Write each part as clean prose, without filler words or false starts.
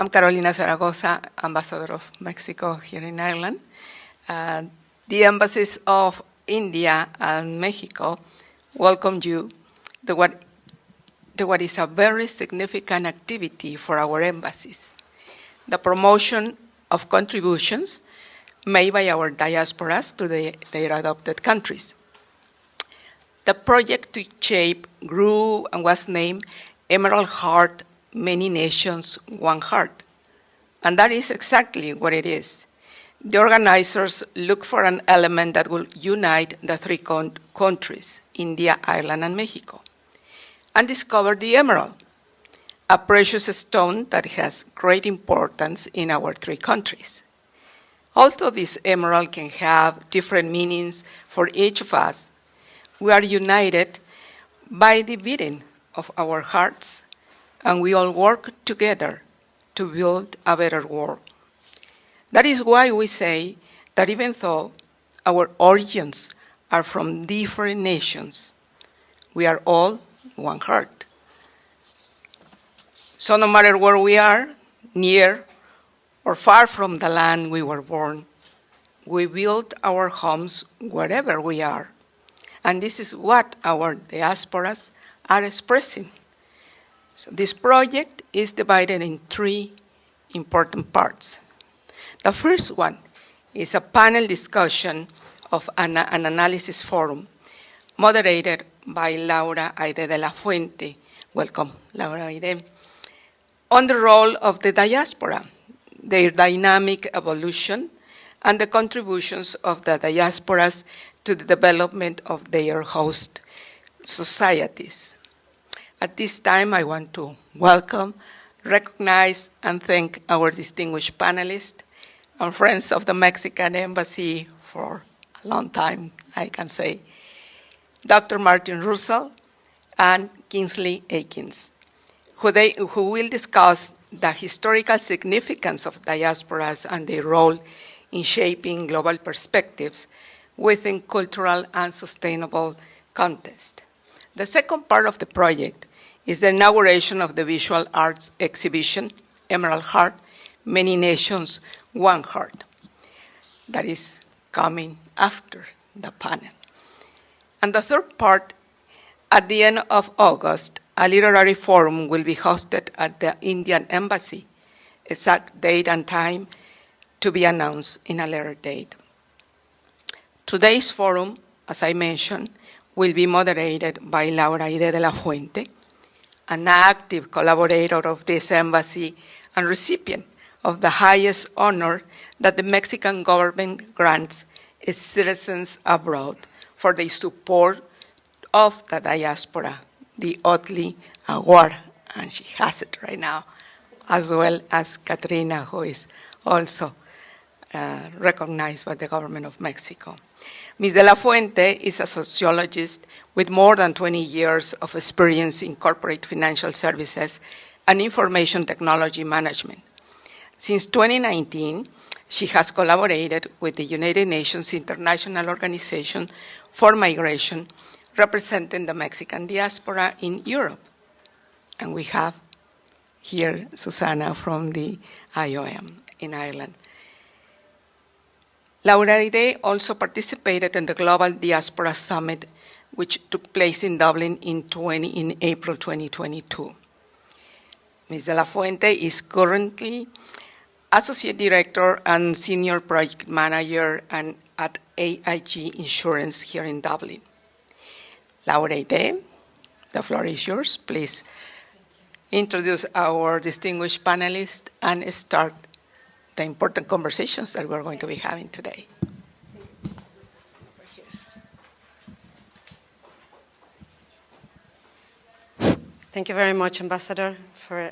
I'm Carolina Zaragoza, Ambassador of Mexico here in Ireland. The embassies of India and Mexico welcome you to what is a very significant activity for our embassies, the promotion of contributions made by our diasporas to their adopted countries. The project to shape grew and was named Emerald Heart, Many Nations, One Heart. And that is exactly what it is. The organizers look for an element that will unite the three countries, India, Ireland, and Mexico, and discover the emerald, a precious stone that has great importance in our three countries. Although this emerald can have different meanings for each of us, we are united by the beating of our hearts, and we all work together to build a better world. That is why we say that even though our origins are from different nations, we are all one heart. So no matter where we are, near or far from the land we were born, we build our homes wherever we are. And this is what our diasporas are expressing. So this project is divided in three important parts. The first one is a panel discussion of an analysis forum moderated by Laura Aide de la Fuente. Welcome, Laura Aide. On the role of the diaspora, their dynamic evolution, and the contributions of the diasporas to the development of their host societies. At this time, I want to welcome, recognize, and thank our distinguished panelists and friends of the Mexican Embassy for a long time, I can say, Dr. Martin Russell and Kingsley Aikins, who will discuss the historical significance of diasporas and their role in shaping global perspectives within cultural and sustainable context. The second part of the project is the inauguration of the visual arts exhibition, Emerald Heart, Many Nations, One Heart. That is coming after the panel. And the third part, at the end of August, a literary forum will be hosted at the Indian Embassy, exact date and time to be announced in a later date. Today's forum, as I mentioned, will be moderated by Laura Aide de la Fuente, an active collaborator of this embassy and recipient of the highest honor that the Mexican government grants its citizens abroad for their support of the diaspora, the Otley Award, and she has it right now, as well as Kathrina, who is also recognized by the government of Mexico. Ms. de la Fuente is a sociologist with more than 20 years of experience in corporate financial services and information technology management. Since 2019, she has collaborated with the United Nations International Organization for Migration, representing the Mexican diaspora in Europe. And we have here Zuzana from the IOM in Ireland. Laura Aide also participated in the Global Diaspora Summit, which took place in Dublin in April 2022. Ms. de la Fuente is currently Associate Director and Senior Project Manager at AIG Insurance here in Dublin. Laura Aide, the floor is yours. Please introduce our distinguished panelists and start the important conversations that we're going to be having today. Thank you very much, Ambassador, for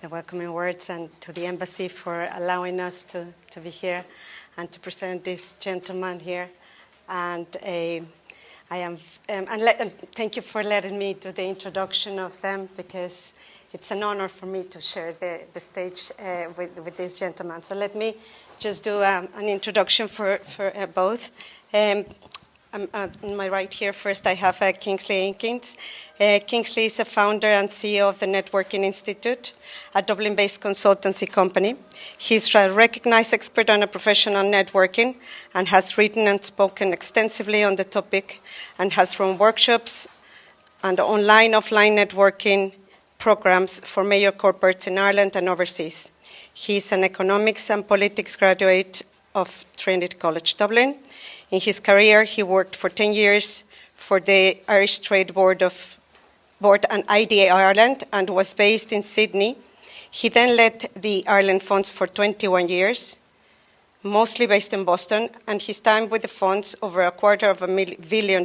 the welcoming words, and to the Embassy for allowing us to be here and to present this gentleman here. And thank you for letting me do the introduction of them, because it's an honor for me to share the stage with this gentleman. So let me just do an introduction for both. on my right here, first I have Kingsley Aikins. Kingsley is a founder and CEO of the Networking Institute, a Dublin-based consultancy company. He's a recognized expert on a professional networking and has written and spoken extensively on the topic and has run workshops and online, offline networking programs for major corporates in Ireland and overseas. He's an economics and politics graduate of Trinity College Dublin. In his career, he worked for 10 years for the Irish Trade Board and IDA Ireland and was based in Sydney. He then led the Ireland Funds for 21 years, mostly based in Boston, and his time with the funds, over $250 million,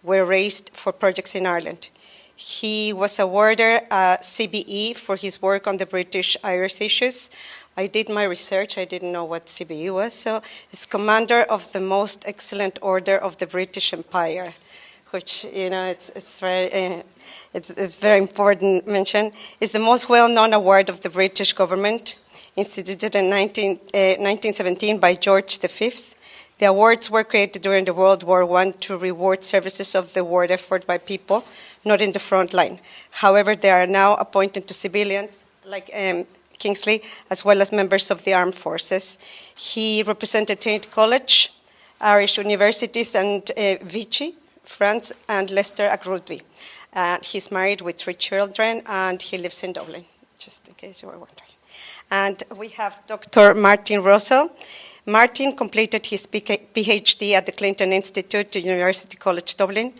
were raised for projects in Ireland. He was awarded a CBE for his work on the British-Irish issues. I did my research. I didn't know what CBE was. So he's commander of the Most Excellent Order of the British Empire, which, you know, it's very important mention. It's the most well-known award of the British government, instituted in 1917 by George V. The awards were created during the World War I to reward services of the war effort by people not in the front line. However, they are now appointed to civilians, like Kingsley, as well as members of the armed forces. He represented Trinity College, Irish universities, and Vichy, France, and Leicester at Rugby. He's married with 3 children, and he lives in Dublin, just in case you were wondering. And we have Dr. Martin Russell. Martin completed his PhD at the Clinton Institute at University College Dublin,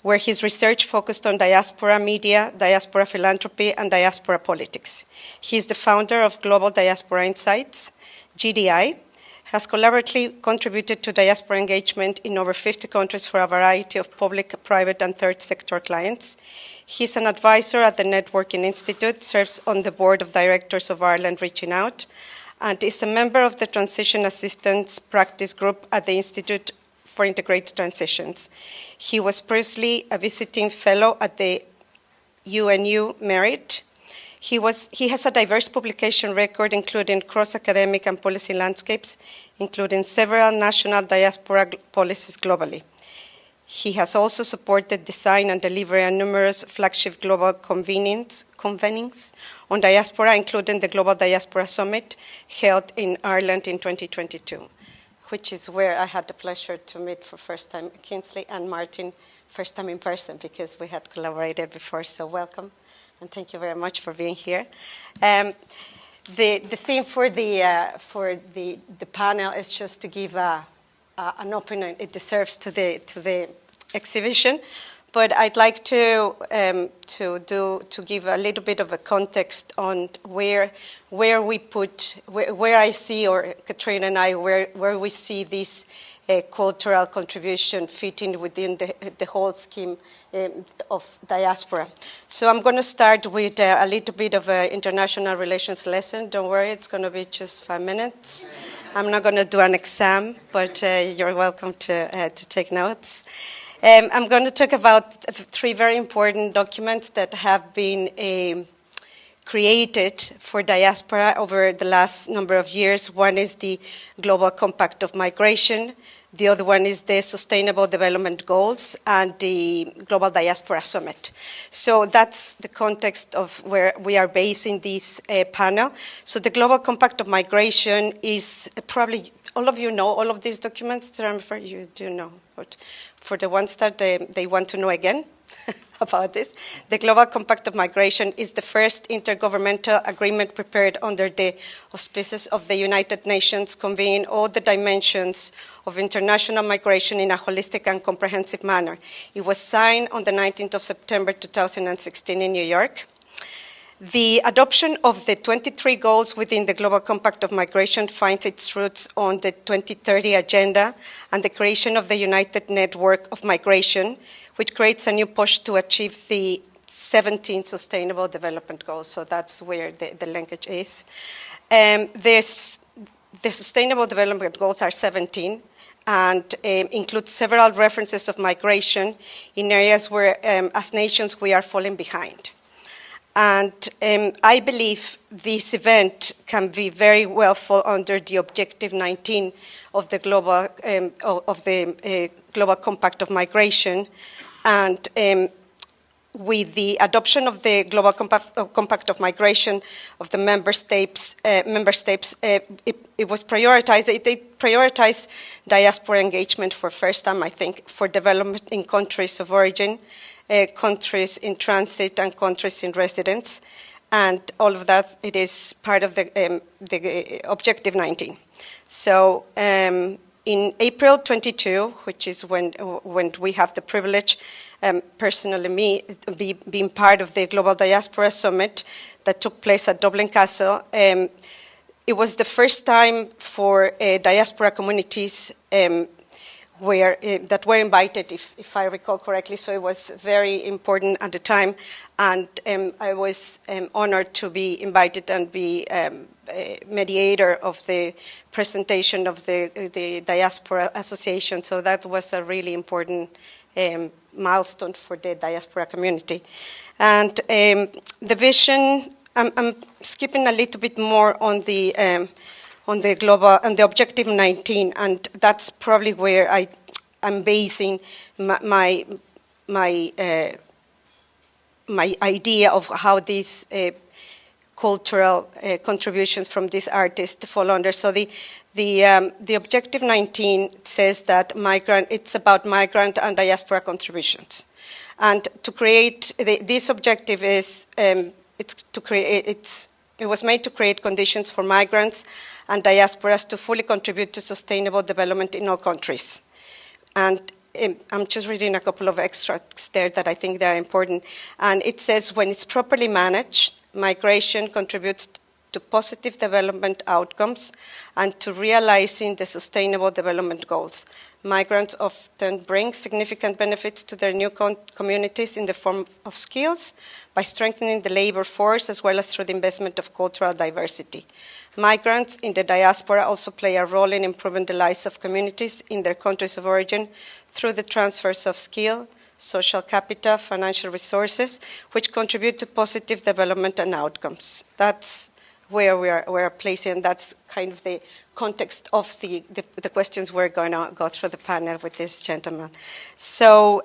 where his research focused on diaspora media, diaspora philanthropy, and diaspora politics. He is the founder of Global Diaspora Insights, GDI, has collaboratively contributed to diaspora engagement in over 50 countries for a variety of public, private, and third sector clients. He's an advisor at the Networking Institute, serves on the board of directors of Ireland Reaching Out, and is a member of the Transition Assistance Practice Group at the Institute for Integrated Transitions. He was previously a visiting fellow at the UNU Merit. He has a diverse publication record, including cross-academic and policy landscapes, including several national diaspora policies globally. He has also supported design and delivery of numerous flagship global convenings on diaspora, including the Global Diaspora Summit held in Ireland in 2022, which is where I had the pleasure to meet for first time Kingsley and Martin, first time in person, because we had collaborated before, so welcome, and thank you very much for being here. The theme for the panel is just to give an opinion it deserves to the exhibition, but I'd like to give a little bit of a context on where I see, or Kathrina and I, where we see this cultural contribution fitting within the whole scheme of diaspora. So I'm going to start with a little bit of an international relations lesson. Don't worry, it's going to be just 5 minutes. I'm not going to do an exam, but you're welcome to take notes. I'm going to talk about 3 very important documents that have been created for diaspora over the last number of years. One is the Global Compact of Migration. The other one is the Sustainable Development Goals and the Global Diaspora Summit. So that's the context of where we are basing this panel. So the Global Compact of Migration is probably, all of you know all of these documents that I'm referring, you do know, but for the ones that they want to know again about this, the Global Compact of Migration is the first intergovernmental agreement prepared under the auspices of the United Nations, convening all the dimensions of international migration in a holistic and comprehensive manner. It was signed on the 19th of September 2016 in New York. The adoption of the 23 goals within the Global Compact of Migration finds its roots on the 2030 Agenda and the creation of the United Network of Migration, which creates a new push to achieve the 17 Sustainable Development Goals. So that's where the linkage is. The Sustainable Development Goals are 17 and include several references of migration in areas where, as nations, we are falling behind. And I believe this event can be very well fall under the Objective 19 of the Global Compact of Migration. And with the adoption of the Global Compact of Migration of the member states, it was prioritized. It prioritized diaspora engagement for first time, I think, for development in countries of origin, countries in transit, and countries in residence. And all of that, it is part of the Objective 19. So in April 22, which is when we have the privilege, personally me, being part of the Global Diaspora Summit that took place at Dublin Castle, it was the first time for diaspora communities that were invited, if I recall correctly. So it was very important at the time, and I was honored to be invited and be mediator of the presentation of the Diaspora Association. So that was a really important milestone for the diaspora community. And the vision, I'm skipping a little bit more on the global, on the Objective 19, and that's probably where I'm basing my idea of how these cultural contributions from these artists fall under. So the Objective 19 says that it's about migrant and diaspora contributions, and to create this objective is it was made to create conditions for migrants and diasporas to fully contribute to sustainable development in all countries. And I'm just reading a couple of extracts there that I think they are important. And it says, when it's properly managed, migration contributes to positive development outcomes and to realizing the sustainable development goals. Migrants often bring significant benefits to their new communities in the form of skills by strengthening the labor force as well as through the investment of cultural diversity. Migrants in the diaspora also play a role in improving the lives of communities in their countries of origin through the transfers of skill, social capital, financial resources, which contribute to positive development and outcomes. That's where we're placing, and that's kind of the context of the questions we're going to go through the panel with this gentleman. So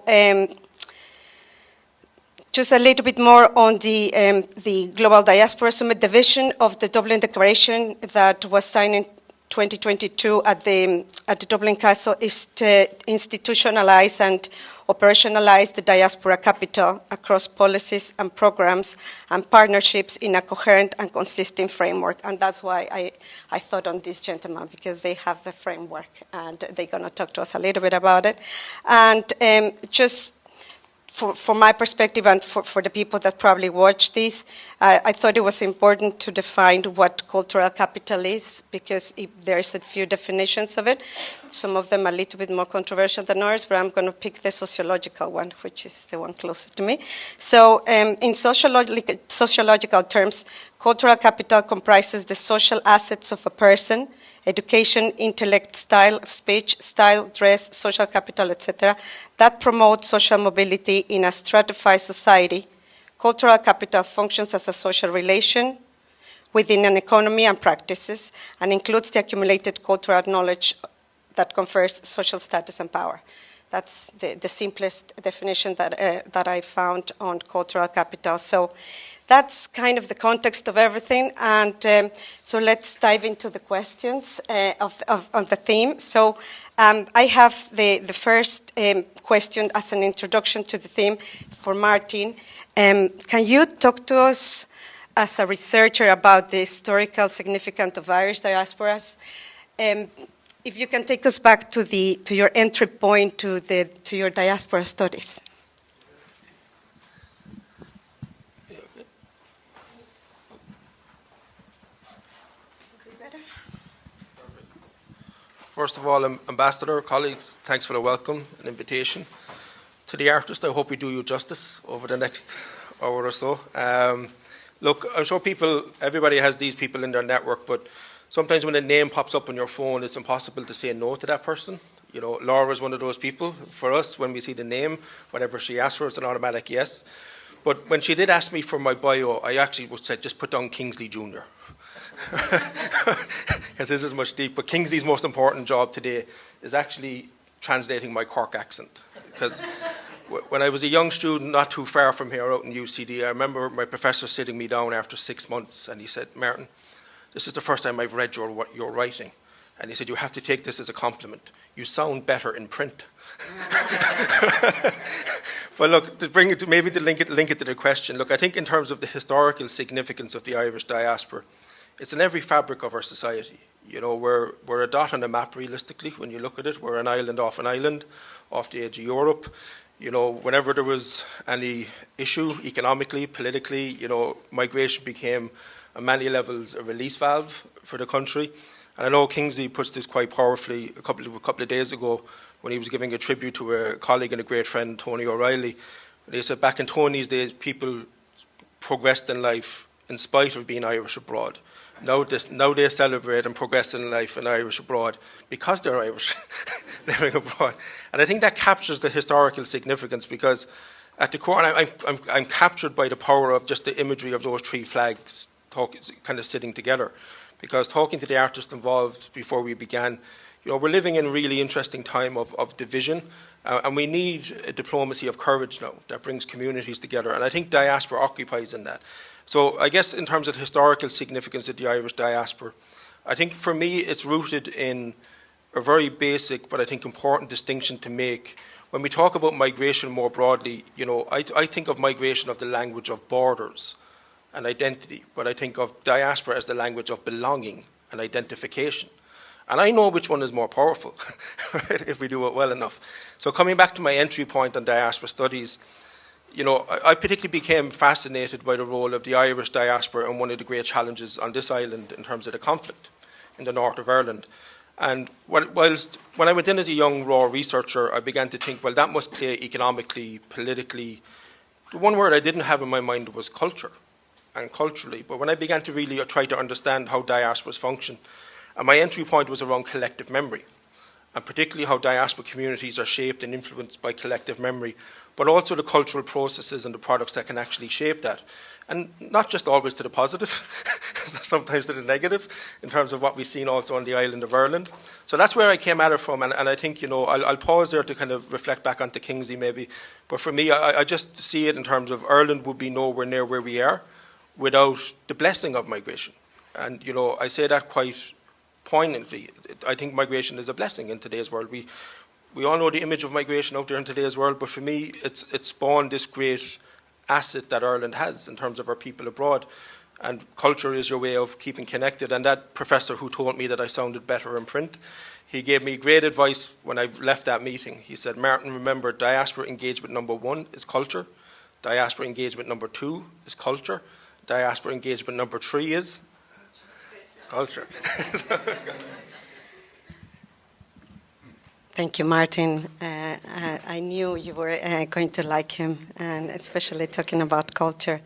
just a little bit more on the Global Diaspora Summit. The vision of the Dublin Declaration that was signed in 2022 at the Dublin Castle is to institutionalize and operationalize the diaspora capital across policies and programs and partnerships in a coherent and consistent framework. And that's why I thought on this gentleman, because they have the framework and they're going to talk to us a little bit about it. And just from my perspective and for the people that probably watch this, I thought it was important to define what cultural capital is, because there's a few definitions of it. Some of them are a little bit more controversial than ours, but I'm going to pick the sociological one, which is the one closer to me. So in sociological terms, cultural capital comprises the social assets of a person: education, intellect, style of speech, style, dress, social capital, etc., that promote social mobility in a stratified society. Cultural capital functions as a social relation within an economy and practices, and includes the accumulated cultural knowledge that confers social status and power. That's the simplest definition that I found on cultural capital. So that's kind of the context of everything, and so let's dive into the questions on the theme. So I have the first question as an introduction to the theme for Martin. Can you talk to us as a researcher about the historical significance of Irish diasporas? If you can take us back to your entry point to your diaspora studies. First of all, Ambassador, colleagues, thanks for the welcome and invitation. To the artist, I hope we do you justice over the next hour or so. Look, I'm sure everybody has these people in their network, but sometimes when a name pops up on your phone, it's impossible to say no to that person. You know, Laura is one of those people. For us, when we see the name, whatever she asks for, it's an automatic yes. But when she did ask me for my bio, I actually would say, just put down Kingsley Jr. Because this is much deep. But Kingsley's most important job today is actually translating my Cork accent. Because when I was a young student, not too far from here out in UCD, I remember my professor sitting me down after 6 months, and he said, "Martin, this is the first time I've read your writing." And he said, "You have to take this as a compliment. You sound better in print." But look, to link it to the question, look, I think in terms of the historical significance of the Irish diaspora, it's in every fabric of our society. You know, we're a dot on a map realistically when you look at it. We're an island, off the edge of Europe. You know, whenever there was any issue economically, politically, you know, migration became on many levels a release valve for the country. And I know Kingsley puts this quite powerfully a couple of days ago when he was giving a tribute to a colleague and a great friend, Tony O'Reilly. He said back in Tony's days, people progressed in life in spite of being Irish abroad. Now they celebrate and progress in life in Irish abroad because they're Irish living abroad. And I think that captures the historical significance, because at the core, I'm captured by the power of just the imagery of those three flags kind of sitting together. Because talking to the artists involved before we began, you know, we're living in a really interesting time of division, and we need a diplomacy of courage now that brings communities together. And I think diaspora occupies in that. So I guess in terms of the historical significance of the Irish diaspora, I think for me it's rooted in a very basic but I think important distinction to make. When we talk about migration more broadly, you know, I think of migration of the language of borders and identity, but I think of diaspora as the language of belonging and identification. And I know which one is more powerful, right, if we do it well enough. So coming back to my entry point on diaspora studies, you know, I particularly became fascinated by the role of the Irish diaspora and one of the great challenges on this island in terms of the conflict in the north of Ireland. And whilst when I went in as a young raw researcher, I began to think, well, that must play economically, politically. The one word I didn't have in my mind was culture and culturally. But when I began to really try to understand how diasporas function, and my entry point was around collective memory, and particularly how diaspora communities are shaped and influenced by collective memory, but also the cultural processes and the products that can actually shape that. And not just always to the positive, sometimes to the negative, in terms of what we've seen also on the island of Ireland. So that's where I came at it from, and I think, you know, I'll pause there to kind of reflect back onto Kingsley maybe. But for me, I just see it in terms of Ireland would be nowhere near where we are without the blessing of migration. And, you know, I say that quite poignantly. I think migration is a blessing in today's world. We all know the image of migration out there in today's world, but for me, it's spawned this great asset that Ireland has in terms of our people abroad. And culture is your way of keeping connected. And that professor who told me that I sounded better in print, he gave me great advice when I left that meeting. He said, "Martin, remember, diaspora engagement number 1 is culture. Diaspora engagement number 2 is culture. Diaspora engagement number 3 is culture." Thank you, Martin. I knew you were going to like him, and especially talking about culture.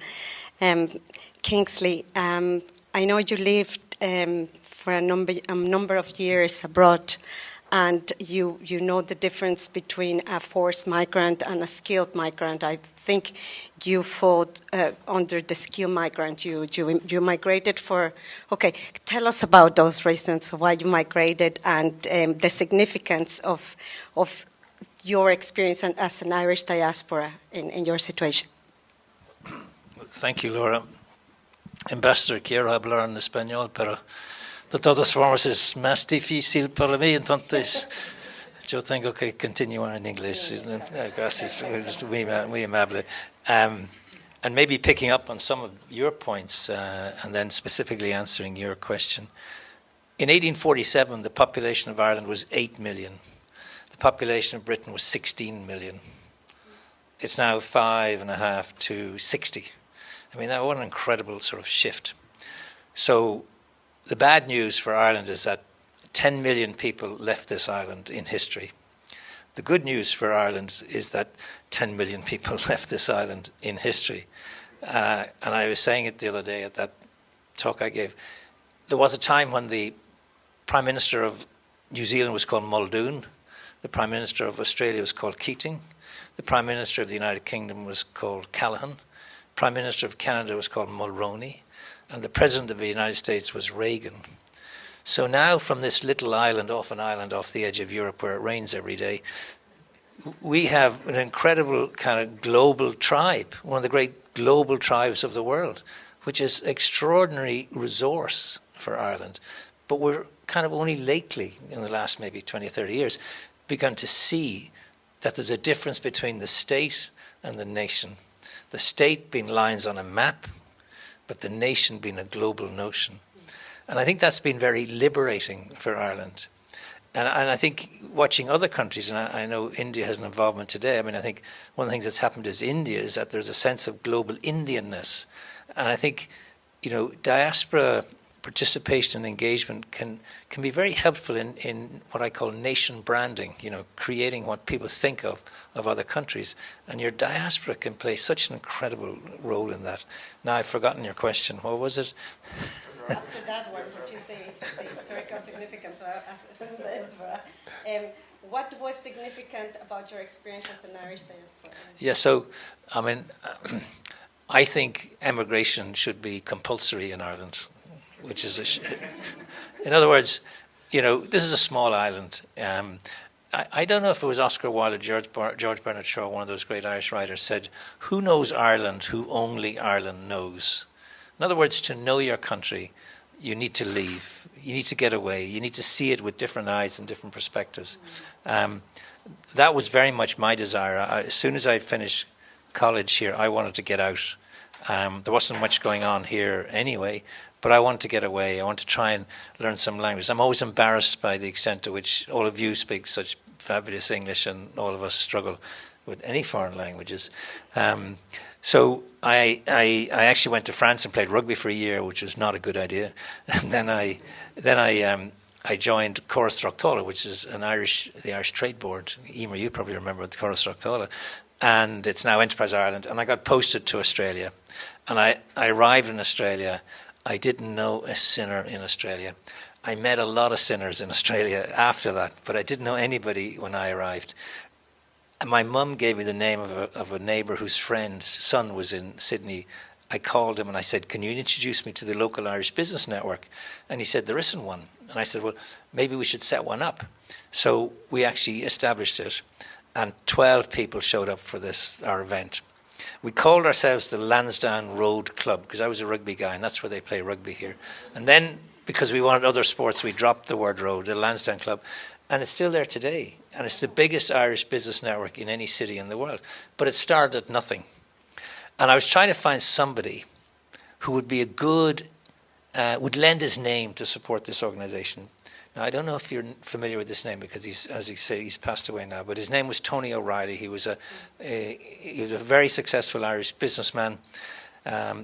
Kingsley, I know you lived for a number of years abroad, and you know the difference between a forced migrant and a skilled migrant. I think you fought under the skilled migrant. You migrated for. Okay, tell us about those reasons why you migrated and the significance of your experience as an Irish diaspora in your situation. Thank you, Laura. Ambassador, quiero hablar en español, pero de todas formas es más difícil para mí, entonces yo tengo que continuar en inglés. Gracias, muy amable. And maybe picking up on some of your points and then specifically answering your question. In 1847, the population of Ireland was 8 million. The population of Britain was 16 million. It's now 5.5 to 60. I mean, what an incredible sort of shift. So the bad news for Ireland is that 10 million people left this island in history. The good news for Ireland is that 10 million people left this island in history. And I was saying it the other day at that talk I gave. There was a time when the Prime Minister of New Zealand was called Muldoon. The Prime Minister of Australia was called Keating. The Prime Minister of the United Kingdom was called Callaghan. Prime Minister of Canada was called Mulroney. And the President of the United States was Reagan. So now from this little island off the edge of Europe where it rains every day, we have an incredible kind of global tribe, one of the great global tribes of the world, which is extraordinary resource for Ireland. But we're kind of only lately, in the last maybe 20 or 30 years, begun to see that there's a difference between the state and the nation. The state being lines on a map, but the nation being a global notion. And I think that's been very liberating for Ireland. And I think watching other countries, and I know India has an involvement today, I mean, I think one of the things that's happened is India is that there's a sense of global Indianness. And I think, you know, diaspora participation and engagement can be very helpful in what I call nation branding, you know, creating what people think of other countries. And your diaspora can play such an incredible role in that. Now I've forgotten your question. What was it? After that one, which is the historical significance of the diaspora, what was significant about your experience as an Irish diaspora? Yeah, so, I mean, I think emigration should be compulsory in Ireland, which is, in other words, you know, this is a small island. I don't know if it was Oscar Wilde or George Bernard Shaw, one of those great Irish writers, said, "Who knows Ireland who only Ireland knows?" In other words, to know your country, you need to leave. You need to get away. You need to see it with different eyes and different perspectives. That was very much my desire. As soon as I finished college here, I wanted to get out. There wasn't much going on here anyway, but I wanted to get away. I wanted to try and learn some language. I'm always embarrassed by the extent to which all of you speak such fabulous English and all of us struggle with any foreign languages. So I actually went to France and played rugby for a year, which was not a good idea. And then I joined Chorus Throctala, which is the Irish Trade Board. Emer, you probably remember the Chorus Throctala. And it's now Enterprise Ireland. And I got posted to Australia. And I arrived in Australia. I didn't know a sinner in Australia. I met a lot of sinners in Australia after that, but I didn't know anybody when I arrived. And my mum gave me the name of a neighbour whose friend's son was in Sydney. I called him and I said, "Can you introduce me to the local Irish business network?" And he said, "There isn't one." And I said, "Well, maybe we should set one up." So we actually established it, and 12 people showed up for our event. We called ourselves the Lansdowne Road Club, because I was a rugby guy, and that's where they play rugby here. And then, because we wanted other sports, we dropped the word road, the Lansdowne Club. And it's still there today. And it's the biggest Irish business network in any city in the world. But it started at nothing. And I was trying to find somebody who would be would lend his name to support this organization. Now, I don't know if you're familiar with this name, because he's passed away now, but his name was Tony O'Reilly. He was a very successful Irish businessman.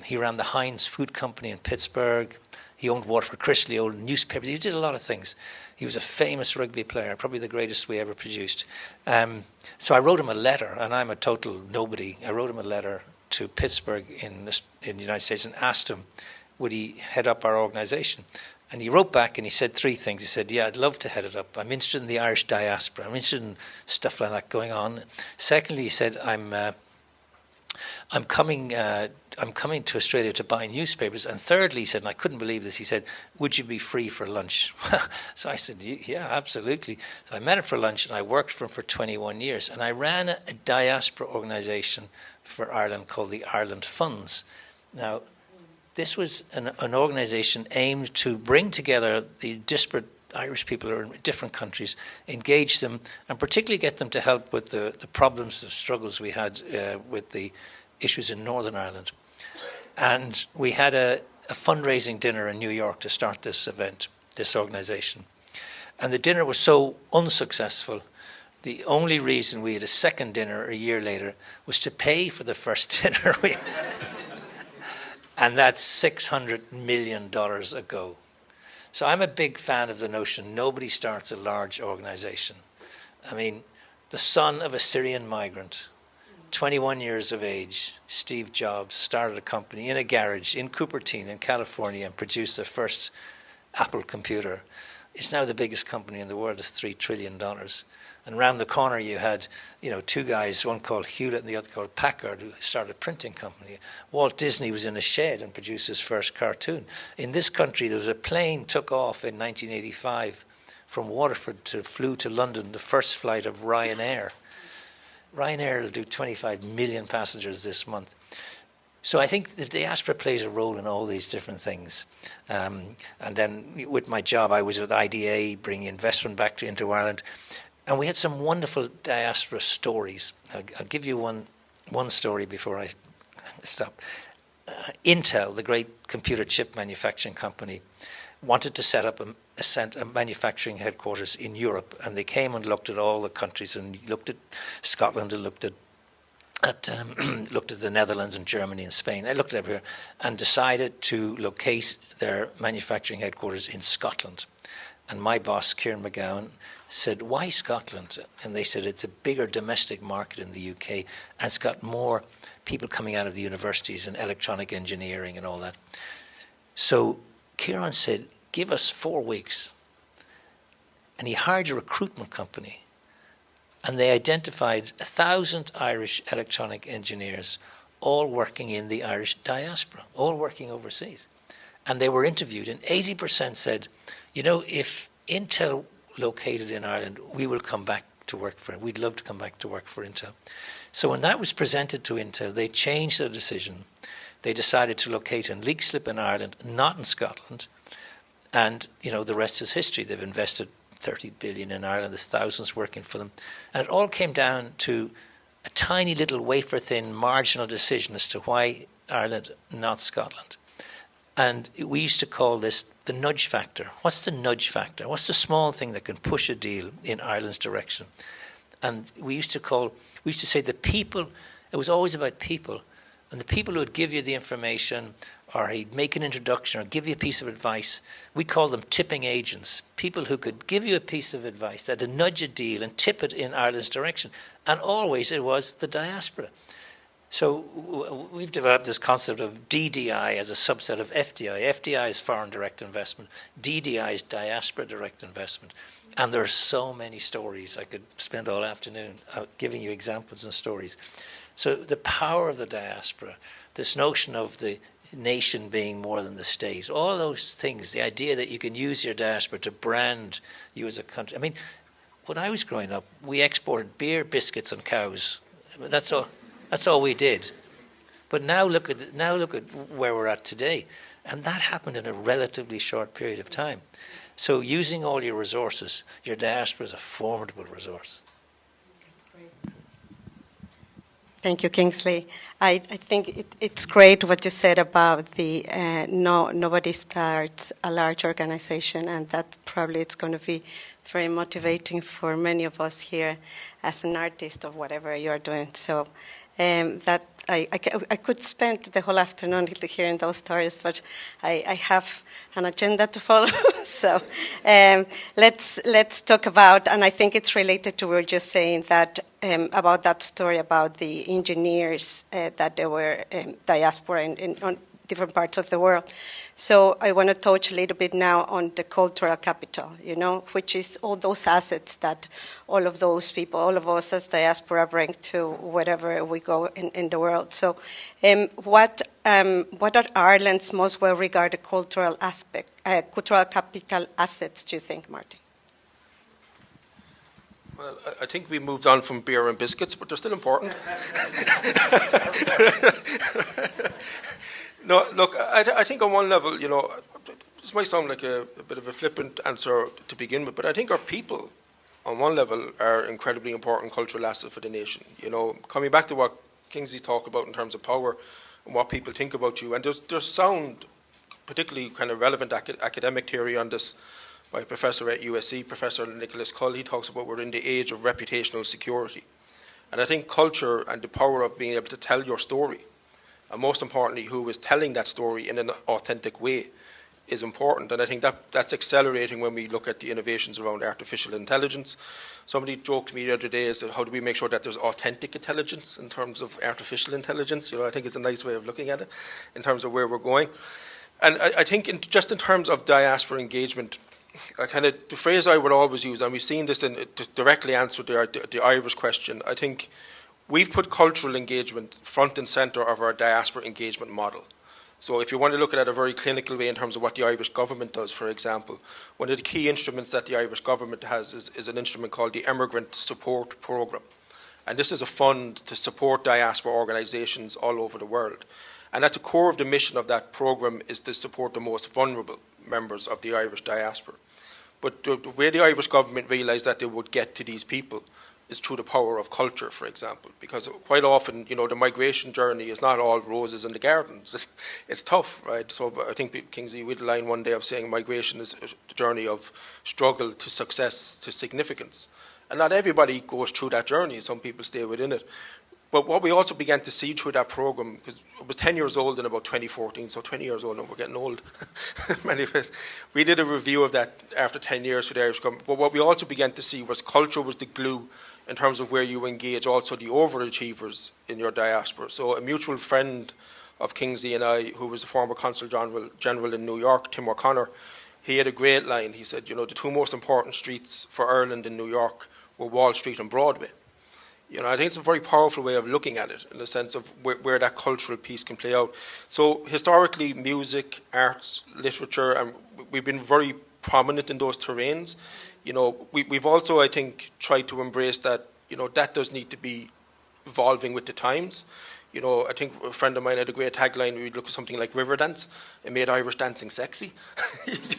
He ran the Heinz Food Company in Pittsburgh. He owned Waterford Crystal, he owned newspapers. He did a lot of things. He was a famous rugby player, probably the greatest we ever produced. So I wrote him a letter, and I'm a total nobody. I wrote him a letter to Pittsburgh in the United States and asked him, would he head up our organization? And he wrote back and he said 3 things. He said, "Yeah, I'd love to head it up. I'm interested in the Irish diaspora. I'm interested in stuff like that going on." Secondly, he said, I'm coming to Australia to buy newspapers. And thirdly, he said, and I couldn't believe this, he said, "Would you be free for lunch?" So I said, "Yeah, absolutely." So I met him for lunch, and I worked for him for 21 years. And I ran a diaspora organisation for Ireland called the Ireland Funds. Now, this was an organisation aimed to bring together the disparate Irish people who are in different countries, engage them, and particularly get them to help with the problems, the struggles we had with the issues in Northern Ireland. And we had a fundraising dinner in New York to start this event, this organisation. And the dinner was so unsuccessful, the only reason we had a second dinner a year later was to pay for the first dinner. And that's $600 million ago. So I'm a big fan of the notion nobody starts a large organisation. I mean, the son of a Syrian migrant, 21 years of age, Steve Jobs, started a company in a garage in Cupertino in California and produced the first Apple computer. It's now the biggest company in the world. It's $3 trillion. And round the corner you had, two guys, one called Hewlett and the other called Packard, who started a printing company. Walt Disney was in a shed and produced his first cartoon. In this country, there was a plane took off in 1985 from Waterford flew to London, the first flight of Ryanair. Ryanair will do 25 million passengers this month. So I think the diaspora plays a role in all these different things. And then with my job, I was with IDA, bringing investment back into Ireland. And we had some wonderful diaspora stories. I'll give you one story before I stop. Intel, the great computer chip manufacturing company, wanted to set up a manufacturing headquarters in Europe, and they came and looked at all the countries, and looked at Scotland, and looked at the Netherlands and Germany and Spain. I looked everywhere and decided to locate their manufacturing headquarters in Scotland. And my boss, Kieran McGowan, said, "Why Scotland?" And they said, "It's a bigger domestic market in the UK, and it's got more people coming out of the universities and electronic engineering and all that." So Kieran said, "Give us 4 weeks." And he hired a recruitment company. And they identified 1,000 Irish electronic engineers, all working in the Irish diaspora, all working overseas. And they were interviewed, and 80% said, if Intel located in Ireland, we will come back to work for it. We'd love to come back to work for Intel. So when that was presented to Intel, they changed their decision. They decided to locate in Leixlip in Ireland, not in Scotland. And, the rest is history. They've invested 30 billion in Ireland. There's thousands working for them. And it all came down to a tiny little wafer-thin marginal decision as to why Ireland, not Scotland. And we used to call this the nudge factor. What's the nudge factor? What's the small thing that can push a deal in Ireland's direction? And we used to say the people, it was always about people. And the people who would give you the information, or he'd make an introduction or give you a piece of advice, we call them tipping agents. People who could give you a piece of advice, that would nudge a deal and tip it in Ireland's direction. And always it was the diaspora. So we've developed this concept of DDI as a subset of FDI. FDI is foreign direct investment. DDI is diaspora direct investment. And there are so many stories. I could spend all afternoon giving you examples and stories. So the power of the diaspora, this notion of the nation being more than the state, all those things, the idea that you can use your diaspora to brand you as a country. I mean, when I was growing up, we exported beer, biscuits, and cows. That's all we did. But now look at where we're at today, and that happened in a relatively short period of time. So using all your resources, your diaspora is a formidable resource. Thank you, Kingsley. I think it's great what you said about the nobody starts a large organization, and that probably it's going to be very motivating for many of us here as an artist of whatever you're doing. So that I could spend the whole afternoon hearing those stories, but I have an agenda to follow. So let's talk about, and I think it's related to what we were just saying, that about that story about the engineers that they were diaspora on different parts of the world. So I want to touch a little bit now on the cultural capital, which is all those assets that all of those people, all of us as diaspora bring to wherever we go in the world. So what are Ireland's most well-regarded cultural capital assets, do you think, Martin? Well, I think we moved on from beer and biscuits, but they're still important. No, look, I think on one level, this might sound like a bit of a flippant answer to begin with, but I think our people, on one level, are incredibly important cultural assets for the nation. Coming back to what Kingsley talked about in terms of power and what people think about you, and there's sound, particularly kind of relevant academic theory on this by a professor at USC, Professor Nicholas Cull. He talks about we're in the age of reputational security. And I think culture and the power of being able to tell your story, and most importantly, who is telling that story in an authentic way, is important. And I think that's accelerating when we look at the innovations around artificial intelligence. Somebody joked to me the other day, is that how do we make sure that there's authentic intelligence in terms of artificial intelligence? I think it's a nice way of looking at it in terms of where we're going. And I think just in terms of diaspora engagement, the phrase I would always use, and we've seen this to directly answer the Irish question, I think we've put cultural engagement front and centre of our diaspora engagement model. So if you want to look at it a very clinical way in terms of what the Irish government does, for example, one of the key instruments that the Irish government has is an instrument called the Immigrant Support Programme. And this is a fund to support diaspora organisations all over the world. And at the core of the mission of that programme is to support the most vulnerable members of the Irish diaspora. But the way the Irish government realised that they would get to these people is through the power of culture, for example, because quite often, the migration journey is not all roses in the gardens. It's tough, right? So I think Kingsley with the line one day of saying migration is a journey of struggle to success to significance. And not everybody goes through that journey. Some people stay within it. But what we also began to see through that programme, because it was 10 years old in about 2014, so 20 years old, and we're getting old in many ways. We did a review of that after 10 years for the Irish government. But what we also began to see was culture was the glue in terms of where you engage also the overachievers in your diaspora. So a mutual friend of Kingsley and I, who was the former Consul General in New York, Tim O'Connor, he had a great line. He said, the two most important streets for Ireland in New York were Wall Street and Broadway. I think it's a very powerful way of looking at it in the sense of where that cultural piece can play out. So historically, music, arts, literature, and we've been very prominent in those terrains. We've also, I think, tried to embrace that, that does need to be evolving with the times. I think a friend of mine had a great tagline. We'd look at something like Riverdance. It made Irish dancing sexy.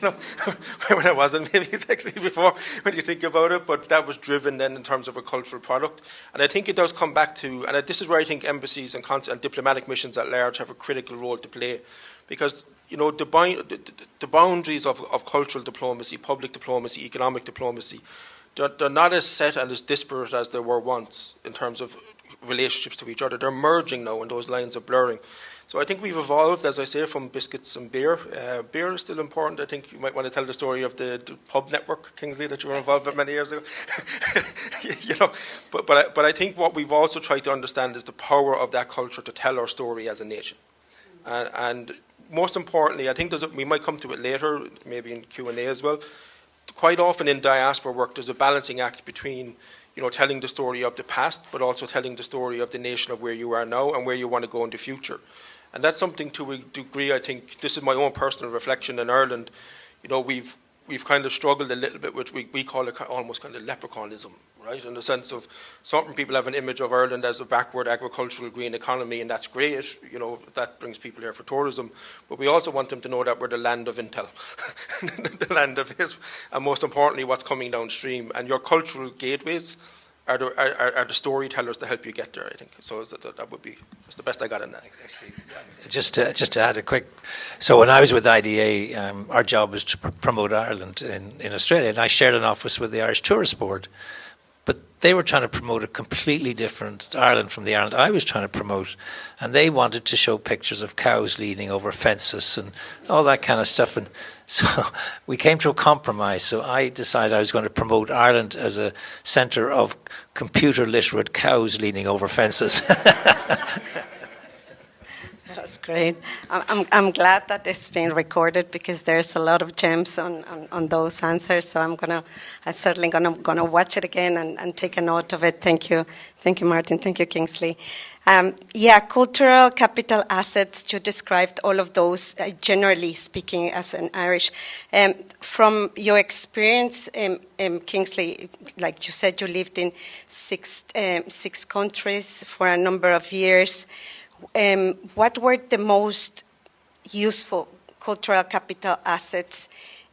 When it wasn't maybe sexy before, when you think about it. But that was driven then in terms of a cultural product. And I think it does come back to, and this is where I think embassies and diplomatic missions at large have a critical role to play. Because, the boundaries of cultural diplomacy, public diplomacy, economic diplomacy, they're not as set and as disparate as they were once in terms of relationships to each other. They're merging now and those lines are blurring. So I think we've evolved, as I say, from biscuits and beer. Beer is still important. I think you might want to tell the story of the pub network, Kingsley, that you were involved with many years ago. But I think what we've also tried to understand is the power of that culture to tell our story as a nation. And most importantly, I think we might come to it later, maybe in Q&A as well. Quite often in diaspora work, there's a balancing act between telling the story of the past, but also telling the story of the nation of where you are now and where you want to go in the future. And that's something to a degree, I think, this is my own personal reflection in Ireland. We've kind of struggled a little bit with, we call it almost kind of leprechaunism, right? In the sense of certain people have an image of Ireland as a backward agricultural green economy, and that's great, that brings people here for tourism. But we also want them to know that we're the land of intel, the land of his, and most importantly, what's coming downstream. And your cultural gateways are the storytellers to help you get there, I think. So that's the best I got in that. Just to add a quick, so when I was with IDA, our job was to promote Ireland in Australia, and I shared an office with the Irish Tourist Board, but they were trying to promote a completely different Ireland from the Ireland I was trying to promote, and they wanted to show pictures of cows leaning over fences and all that kind of stuff, and so we came to a compromise. So I decided I was going to promote Ireland as a centre of computer literate cows leaning over fences. That's great. I'm glad that it's being recorded because there's a lot of gems on those answers. So I'm certainly gonna watch it again and take a note of it. Thank you, Martin. Thank you, Kingsley. Cultural capital assets. You described all of those. Generally speaking, as an Irish, from your experience, Kingsley, like you said, you lived in six countries for a number of years. What were the most useful cultural capital assets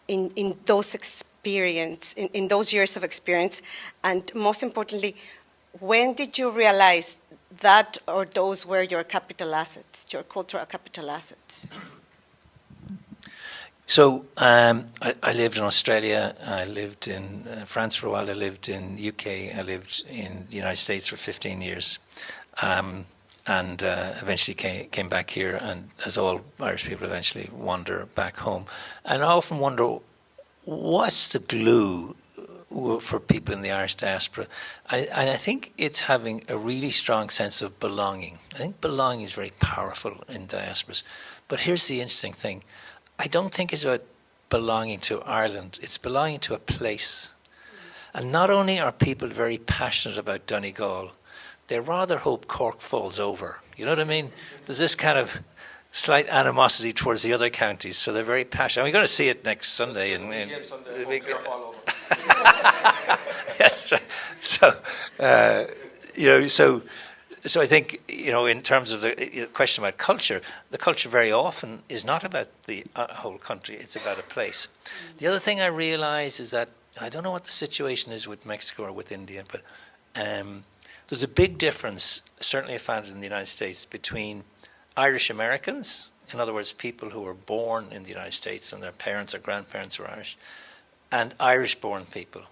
in those in those years of experience? And most importantly, when did you realize that or those were your capital assets, your cultural capital assets? So I lived in Australia, I lived in France for a while, I lived in the UK, I lived in the United States for 15 years. And eventually came back here, and as all Irish people eventually wander back home. And I often wonder, what's the glue for people in the Irish diaspora? And I think it's having a really strong sense of belonging. I think belonging is very powerful in diasporas. But here's the interesting thing. I don't think it's about belonging to Ireland. It's belonging to a place. And not only are people very passionate about Donegal, they rather hope Cork falls over. You know what I mean? There's this kind of slight animosity towards the other counties, so they're very passionate. And we're going to see it next Sunday. Yes. So, so I think, in terms of the question about culture, the culture very often is not about the whole country, it's about a place. The other thing I realize is that, I don't know what the situation is with Mexico or with India, but there's a big difference, certainly I found it in the United States, between Irish Americans, in other words, people who were born in the United States and their parents or grandparents were Irish, and Irish-born people.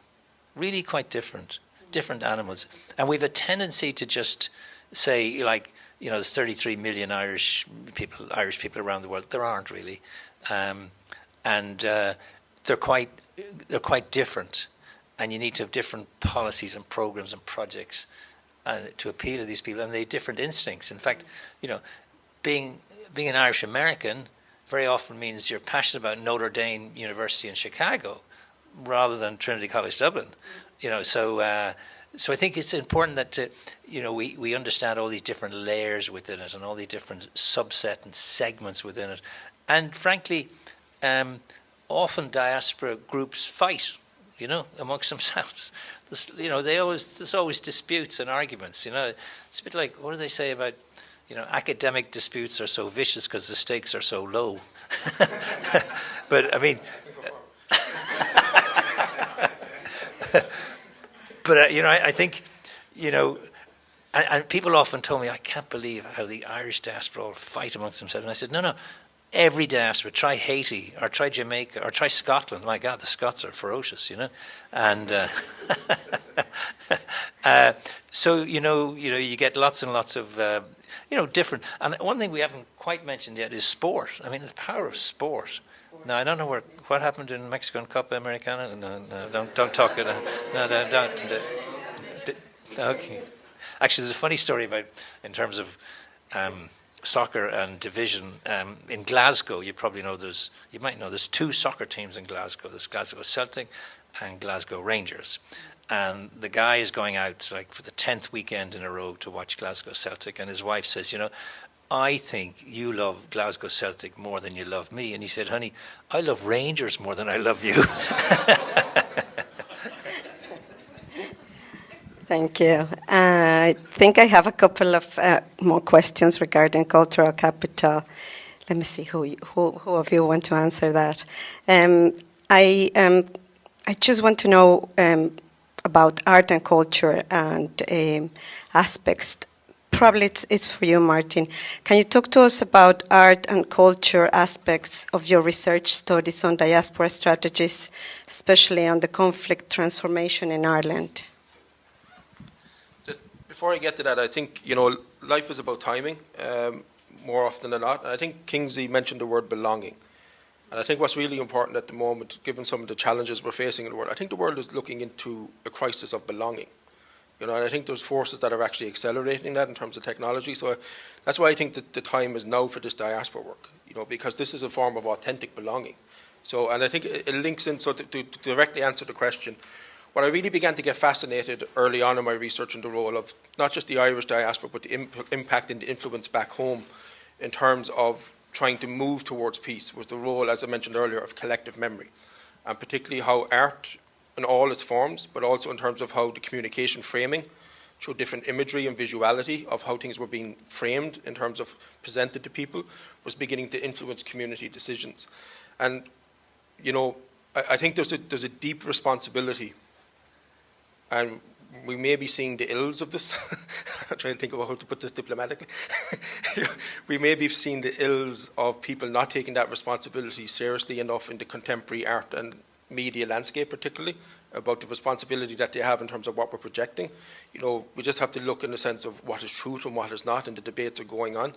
Really quite different animals. And we have a tendency to just say, there's 33 million Irish people around the world. There aren't really. And they're quite different. And you need to have different policies and programs and projects to appeal to these people. And they have different instincts. In fact, being an Irish American very often means you're passionate about Notre Dame University in Chicago rather than Trinity College Dublin. So I think it's important that we understand all these different layers within it and all these different subset and segments within it. And frankly, often diaspora groups fight, amongst themselves. There's always disputes and arguments. It's a bit like, what do they say about, academic disputes are so vicious because the stakes are so low. But I mean. But, I think, and people often told me, I can't believe how the Irish diaspora all fight amongst themselves. And I said, no, every diaspora, try Haiti, or try Jamaica, or try Scotland. My God, the Scots are ferocious, And so, you get lots and lots of, different. And one thing we haven't quite mentioned yet is sport. I mean, the power of sport. Now, I don't know what happened in Mexico and Copa Americana. No, don't talk. No, don't. Okay. Actually, there's a funny story in terms of soccer and division in Glasgow. You might know there's two soccer teams in Glasgow. There's Glasgow Celtic and Glasgow Rangers. And the guy is going out for the 10th weekend in a row to watch Glasgow Celtic, and his wife says, I think you love Glasgow Celtic more than you love me. And he said, honey, I love Rangers more than I love you. Thank you. I think I have a couple of more questions regarding cultural capital. Let me see who of you want to answer that. I just want to know about art and culture and aspects. Probably it's for you, Martin. Can you talk to us about art and culture aspects of your research studies on diaspora strategies, especially on the conflict transformation in Ireland? Before I get to that, I think, life is about timing more often than not. And I think Kingsley mentioned the word belonging. And I think what's really important at the moment, given some of the challenges we're facing in the world, I think the world is looking into a crisis of belonging. And I think there's forces that are actually accelerating that in terms of technology. So that's why I think that the time is now for this diaspora work, because this is a form of authentic belonging. So, and I think it links in, so to directly answer the question, what I really began to get fascinated early on in my research in the role of not just the Irish diaspora, but the impact and the influence back home in terms of trying to move towards peace was the role, as I mentioned earlier, of collective memory, and particularly how art in all its forms, but also in terms of how the communication framing through different imagery and visuality of how things were being framed in terms of presented to people was beginning to influence community decisions. And, I think there's a deep responsibility, and we may be seeing the ills of this. I'm trying to think about how to put this diplomatically. We may be seeing the ills of people not taking that responsibility seriously enough in the contemporary art and media landscape, particularly, about the responsibility that they have in terms of what we're projecting. We just have to look in the sense of what is truth and what is not, and the debates are going on.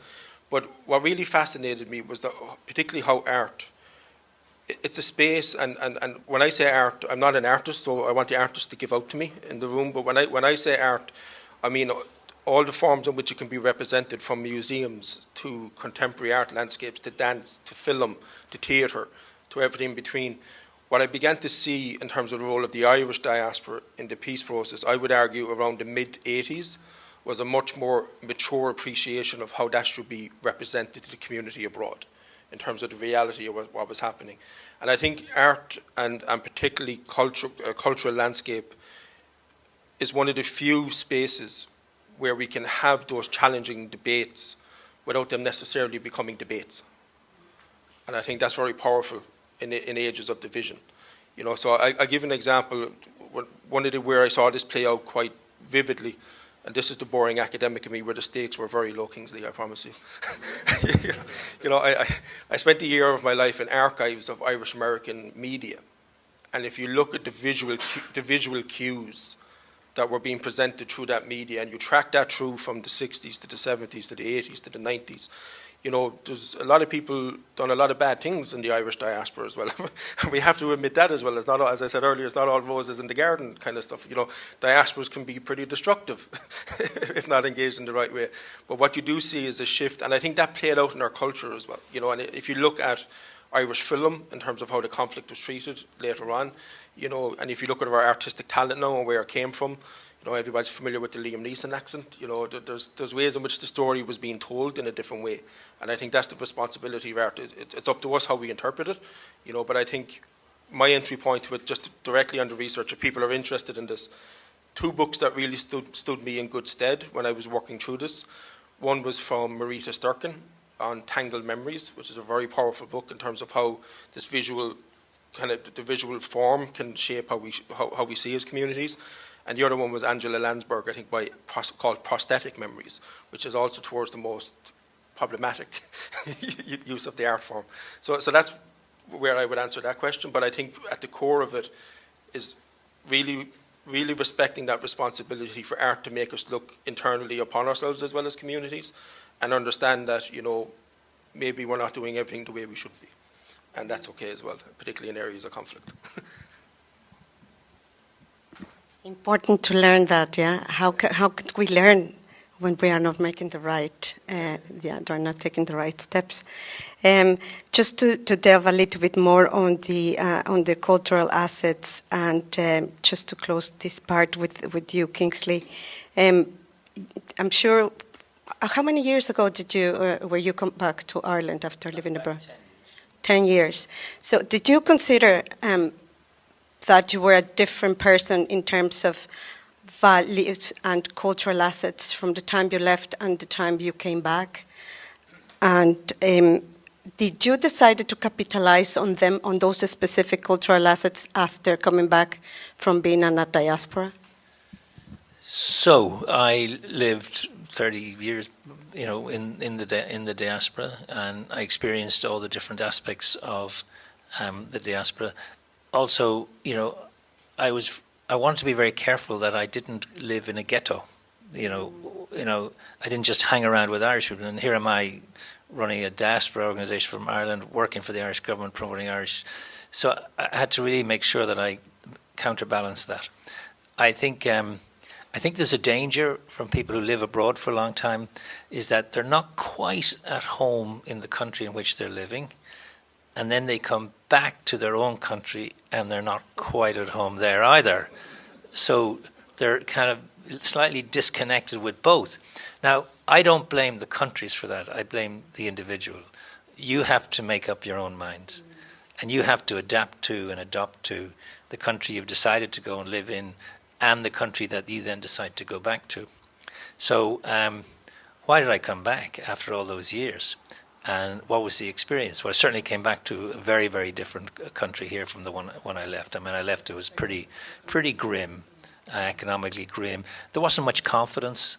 But what really fascinated me was particularly how art, it's a space, and when I say art, I'm not an artist, so I want the artist to give out to me in the room, but when I say art, I mean all the forms in which it can be represented, from museums to contemporary art landscapes to dance to film to theatre to everything in between. What I began to see in terms of the role of the Irish diaspora in the peace process, I would argue around the mid-80s, was a much more mature appreciation of how that should be represented to the community abroad in terms of the reality of what was happening. And I think art and particularly cultural landscape is one of the few spaces where we can have those challenging debates without them necessarily becoming debates. And I think that's very powerful in ages of division. You know, so I give an example, one of the where I saw this play out quite vividly, and this is the boring academic in me, where the stakes were very low, Kingsley, I promise you. You know, I spent a year of my life in archives of Irish American media, and if you look at the visual cues that were being presented through that media, and you track that through from the 60s to the 70s to the 80s to the 90s, you know, there's a lot of people done a lot of bad things in the Irish diaspora as well. And we have to admit that as well. It's not, as I said earlier, it's not all roses in the garden kind of stuff. You know, diasporas can be pretty destructive if not engaged in the right way. But what you do see is a shift, and I think that played out in our culture as well. You know, and if you look at Irish film in terms of how the conflict was treated later on, you know, and if you look at our artistic talent now and where it came from, you know, everybody's familiar with the Liam Neeson accent. You know, there's ways in which the story was being told in a different way. And I think that's the responsibility of art. It's up to us how we interpret it, you know, but I think my entry point to it, just directly on the research, if people are interested in this, 2 books that really stood me in good stead when I was working through this. One was from Marita Sturkin on Tangled Memories, which is a very powerful book in terms of how this visual, kind of the visual form can shape how we see as communities. And the other one was Angela Landsberg, I think, called Prosthetic Memories, which is also towards the most problematic use of the art form. So that's where I would answer that question. But I think at the core of it is really, really respecting that responsibility for art to make us look internally upon ourselves as well as communities, and understand that, you know, maybe we're not doing everything the way we should be. And that's okay as well, particularly in areas of conflict. Important to learn that, yeah. How could we learn when we are not making the right, they're not taking the right steps? Just to delve a little bit more on the cultural assets, and just to close this part with you, Kingsley. I'm sure. How many years ago were you come back to Ireland after living abroad? 10 years. So did you consider that you were a different person in terms of values and cultural assets from the time you left and the time you came back? And did you decide to capitalize on them, on those specific cultural assets after coming back from being in a diaspora? So I lived 30 years, you know, in the diaspora, and I experienced all the different aspects of the diaspora. Also, you know, I wanted to be very careful that I didn't live in a ghetto. You know, I didn't just hang around with Irish people. And here am I, running a diaspora organisation from Ireland, working for the Irish government, promoting Irish. So I had to really make sure that I counterbalance that. I think there's a danger from people who live abroad for a long time, is that they're not quite at home in the country in which they're living, and then they come back to their own country and they're not quite at home there either. So they're kind of slightly disconnected with both. Now, I don't blame the countries for that. I blame the individual. You have to make up your own mind, and you have to adapt to and adopt to the country you've decided to go and live in, and the country that you then decide to go back to. So why did I come back after all those years? And what was the experience? Well, I certainly came back to a very, very different country here from the one when I left. I mean, I left, it was pretty grim, economically grim. There wasn't much confidence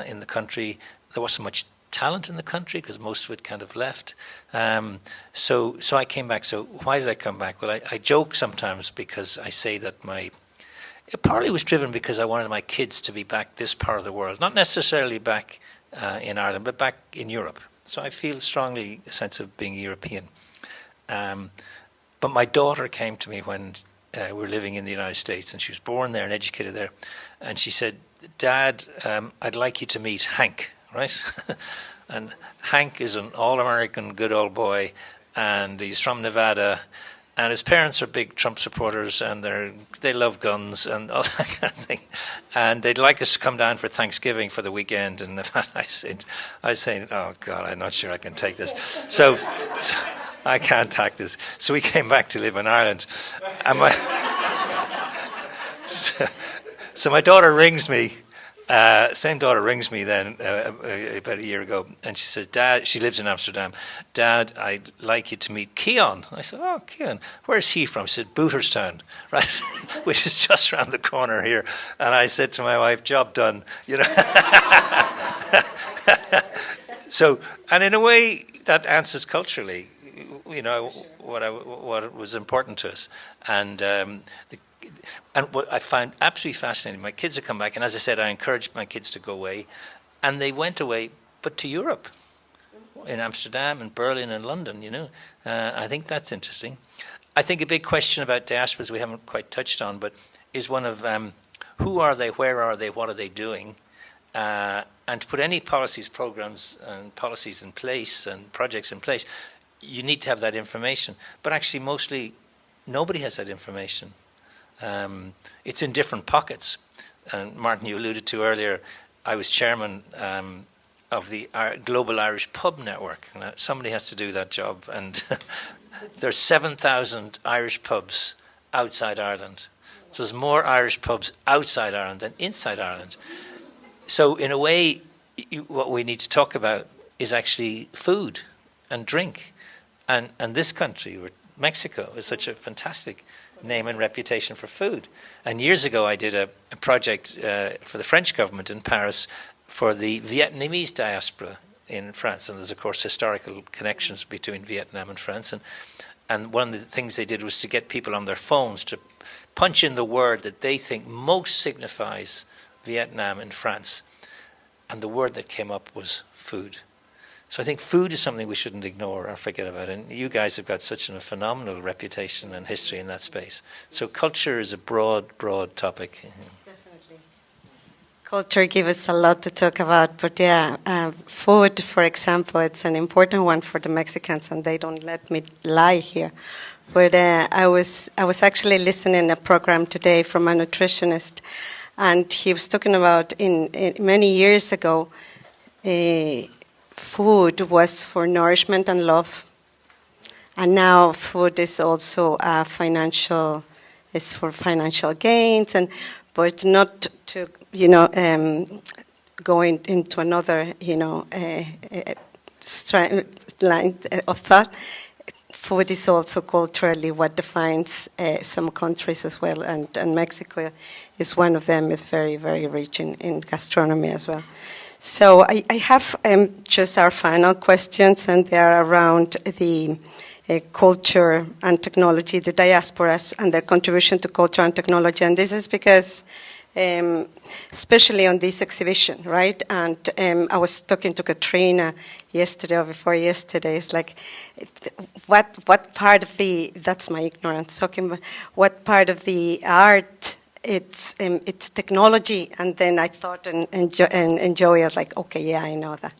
in the country. There wasn't much talent in the country because most of it kind of left. So I came back. So why did I come back? Well, I joke sometimes because I say that it partly was driven because I wanted my kids to be back this part of the world, not necessarily back in Ireland, but back in Europe. So I feel strongly a sense of being European. But my daughter came to me when we were living in the United States, and she was born there and educated there. And she said, "Dad, I'd like you to meet Hank," right? And Hank is an all-American good old boy, and he's from Nevada. And his parents are big Trump supporters, and they love guns and all that kind of thing. And they'd like us to come down for Thanksgiving for the weekend. And I said, oh God, I'm not sure I can take this. So I can't take this. So we came back to live in Ireland. And so my daughter rings me. Same daughter rings me then about a year ago, and she says, Dad, she lives in Amsterdam. Dad, I'd like you to meet Keon. I said, oh, Keon, where's he from? She said, Booterstown, right, which is just around the corner here. And I said to my wife, job done, you know. So, and in a way, that answers culturally, you know, what was important to us. And what I found absolutely fascinating, my kids have come back, and as I said, I encouraged my kids to go away, and they went away, but to Europe, in Amsterdam and Berlin and London, you know. I think that's interesting. I think a big question about diasporas we haven't quite touched on, but is one of who are they, where are they, what are they doing? And to put any policies, programs, and policies in place and projects in place, you need to have that information. But actually, mostly, nobody has that information. It's in different pockets. And Martin, you alluded to earlier, I was chairman of the Global Irish Pub Network. Now, somebody has to do that job. And there's 7,000 Irish pubs outside Ireland. So there's more Irish pubs outside Ireland than inside Ireland. So in a way, what we need to talk about is actually food and drink. And this country, Mexico, is such a fantastic name and reputation for food. And years ago I did a project for the French government in Paris for the Vietnamese diaspora in France. And there's of course historical connections between Vietnam and France. And one of the things they did was to get people on their phones to punch in the word that they think most signifies Vietnam in France. And the word that came up was food. So I think food is something we shouldn't ignore or forget about. And you guys have got such a phenomenal reputation and history in that space. So culture is a broad topic. Definitely. Culture gives us a lot to talk about. But yeah, food, for example, it's an important one for the Mexicans, and they don't let me lie here. But I was actually listening to a program today from a nutritionist, and he was talking about in many years ago, food was for nourishment and love, and now food is also is for financial gains, but not to going into another line of thought. Food is also culturally what defines some countries as well, and Mexico is one of them. Is very, very rich in gastronomy as well. So I have just our final questions, and they are around the culture and technology, the diasporas, and their contribution to culture and technology. And this is because, especially on this exhibition, right? And I was talking to Kathrina yesterday or before yesterday. It's like, what part of that's my ignorance talking about, what part of the art it's technology, and then I thought and Joey was like, okay, yeah, I know that.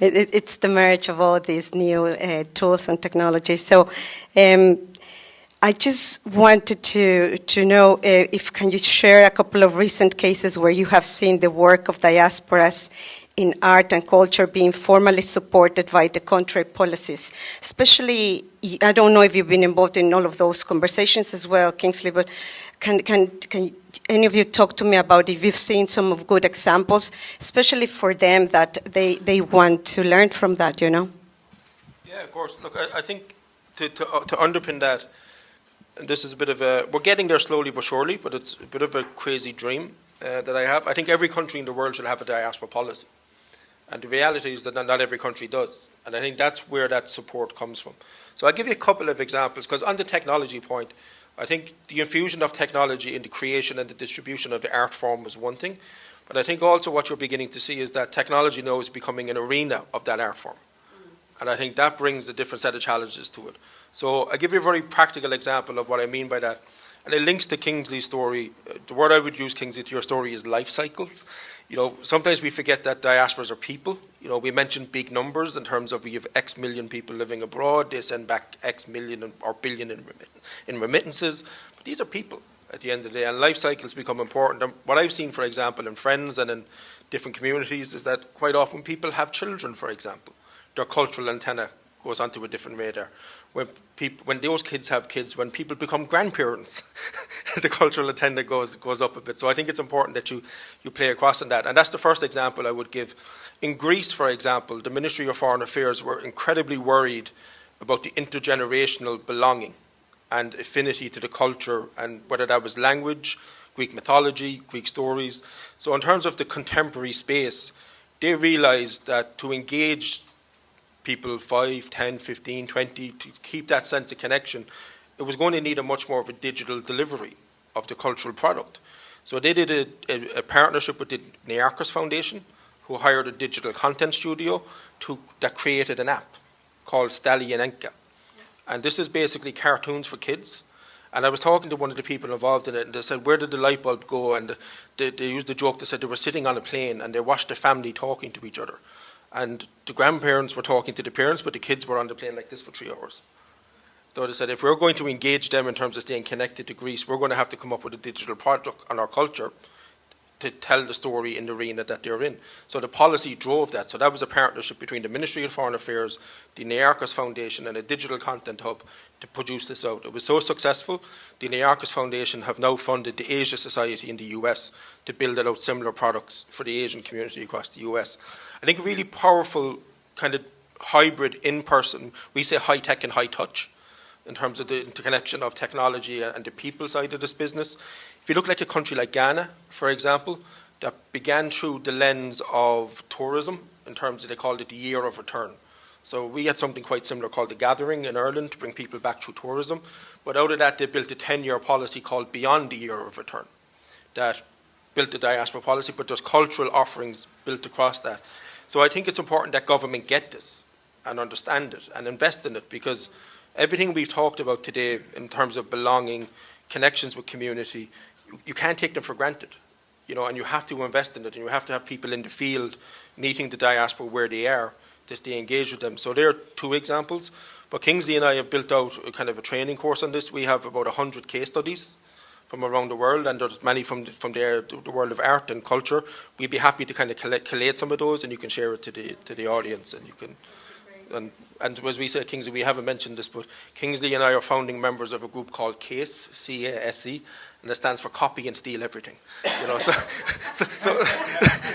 It's the merge of all these new tools and technologies. So I just wanted to know if can you share a couple of recent cases where you have seen the work of diasporas in art and culture being formally supported by the country policies, especially. I don't know if you've been involved in all of those conversations as well, Kingsley, but can any of you talk to me about if you've seen some of good examples, especially for them that they want to learn from that, you know? Yeah, of course. Look, I think to underpin that, and this is a bit of a, we're getting there slowly but surely, but it's a bit of a crazy dream that I have. I think every country in the world should have a diaspora policy. And the reality is that not every country does. And I think that's where that support comes from. So I'll give you a couple of examples, because on the technology point, I think the infusion of technology in the creation and the distribution of the art form was one thing. But I think also what you're beginning to see is that technology now is becoming an arena of that art form. And I think that brings a different set of challenges to it. So I'll give you a very practical example of what I mean by that. And it links to Kingsley's story. The word I would use, Kingsley, to your story is life cycles. Sometimes we forget that diasporas are people. We mentioned big numbers in terms of we have X million people living abroad. They send back X million or billion in remittances. But these are people at the end of the day, and life cycles become important. And what I've seen, for example, in friends and in different communities is that quite often people have children, for example. Their cultural antenna goes onto a different radar. When those kids have kids, when people become grandparents, the cultural antenna goes up a bit. So I think it's important that you play across in that. And that's the first example I would give. In Greece, for example, the Ministry of Foreign Affairs were incredibly worried about the intergenerational belonging and affinity to the culture, and whether that was language, Greek mythology, Greek stories. So in terms of the contemporary space, they realized that to engage people 5, 10, 15, 20, to keep that sense of connection, it was going to need a much more of a digital delivery of the cultural product. So they did a partnership with the Niarchos Foundation, who hired a digital content studio that created an app called Stali and Enka. And this is basically cartoons for kids. And I was talking to one of the people involved in it, and they said, where did the light bulb go? And they used the joke, they said they were sitting on a plane and they watched the family talking to each other. And the grandparents were talking to the parents, but the kids were on the plane like this for 3 hours. So they said, if we're going to engage them in terms of staying connected to Greece, we're going to have to come up with a digital product on our culture to tell the story in the arena that they're in. So the policy drove that. So that was a partnership between the Ministry of Foreign Affairs, the Niarchos Foundation, and a digital content hub to produce this out. It was so successful, the Niarchos Foundation have now funded the Asia Society in the US to build out similar products for the Asian community across the US. I think a really powerful kind of hybrid in-person, we say high-tech and high-touch, in terms of the interconnection of technology and the people side of this business. If you look like a country like Ghana, for example, that began through the lens of tourism, in terms of, they called it the year of return. So we had something quite similar called the Gathering in Ireland to bring people back through tourism. But out of that, they built a 10-year policy called Beyond the Year of Return that built the diaspora policy, but there's cultural offerings built across that. So I think it's important that government get this and understand it and invest in it, because everything we've talked about today in terms of belonging, connections with community, you can't take them for granted, and you have to invest in it, and you have to have people in the field meeting the diaspora where they are to stay engaged with them. So there are 2 examples. But Kingsley and I have built out a kind of a training course on this. We have about 100 case studies from around the world, and there's many from the world of art and culture. We'd be happy to kind of collate some of those, and you can share it to the audience, and you can. And as we said, Kingsley, we haven't mentioned this, but Kingsley and I are founding members of a group called CASE, C-A-S-E, and it stands for Copy and Steal Everything.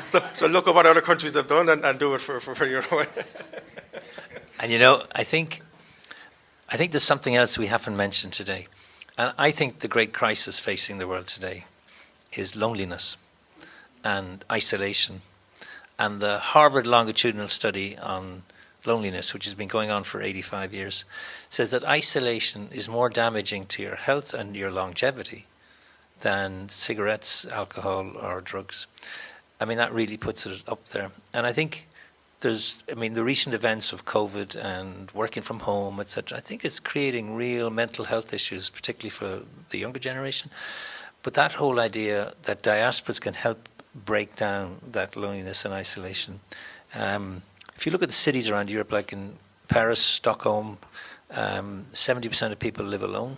So look at what other countries have done and do it for your own. And I think there's something else we haven't mentioned today. And I think the great crisis facing the world today is loneliness and isolation. And the Harvard longitudinal study on loneliness, which has been going on for 85 years, says that isolation is more damaging to your health and your longevity than cigarettes, alcohol, or drugs. I mean, that really puts it up there. And I think the recent events of COVID and working from home, etc., I think it's creating real mental health issues, particularly for the younger generation. But that whole idea that diasporas can help break down that loneliness and isolation. If you look at the cities around Europe, like in Paris, Stockholm, 70% of people live alone,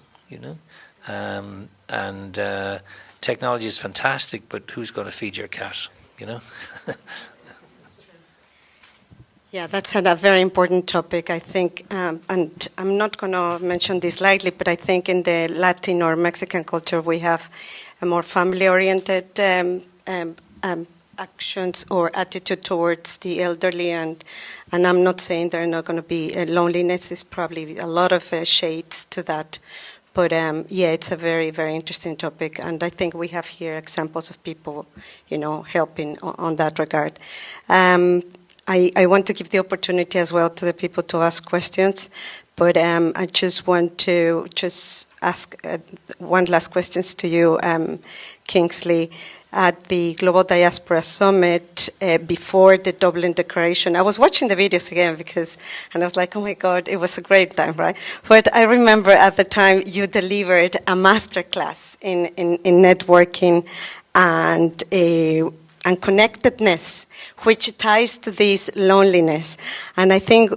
and technology is fantastic, but who's going to feed your cat, Yeah, that's a very important topic, I think, and I'm not going to mention this lightly, but I think in the Latin or Mexican culture we have a more family-oriented actions or attitude towards the elderly, and I'm not saying there are not going to be loneliness. Is probably a lot of shades to that, but yeah, it's a very, very interesting topic, and I think we have here examples of people, helping on that regard. I want to give the opportunity as well to the people to ask questions, but I just want to ask one last questions to you, Kingsley. at the Global Diaspora Summit before the Dublin Declaration. I was watching the videos again and I was like, oh my God, it was a great time, right? But I remember at the time you delivered a master class in networking and connectedness, which ties to this loneliness. And I think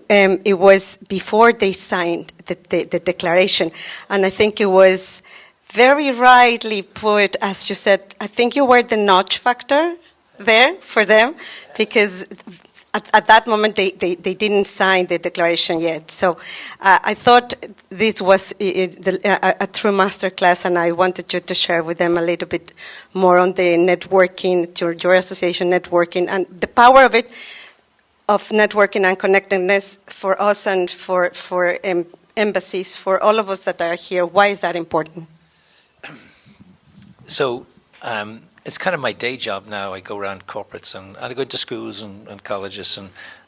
it was before they signed the declaration. And I think it was very rightly put, as you said, I think you were the notch factor there for them, because at that moment they didn't sign the declaration yet. So I thought this was a true masterclass, and I wanted you to share with them a little bit more on the networking, your association networking, and the power of it, of networking and connectedness for us and for embassies, for all of us that are here. Why is that important? So it's kind of my day job now. I go around corporates and I go into schools and colleges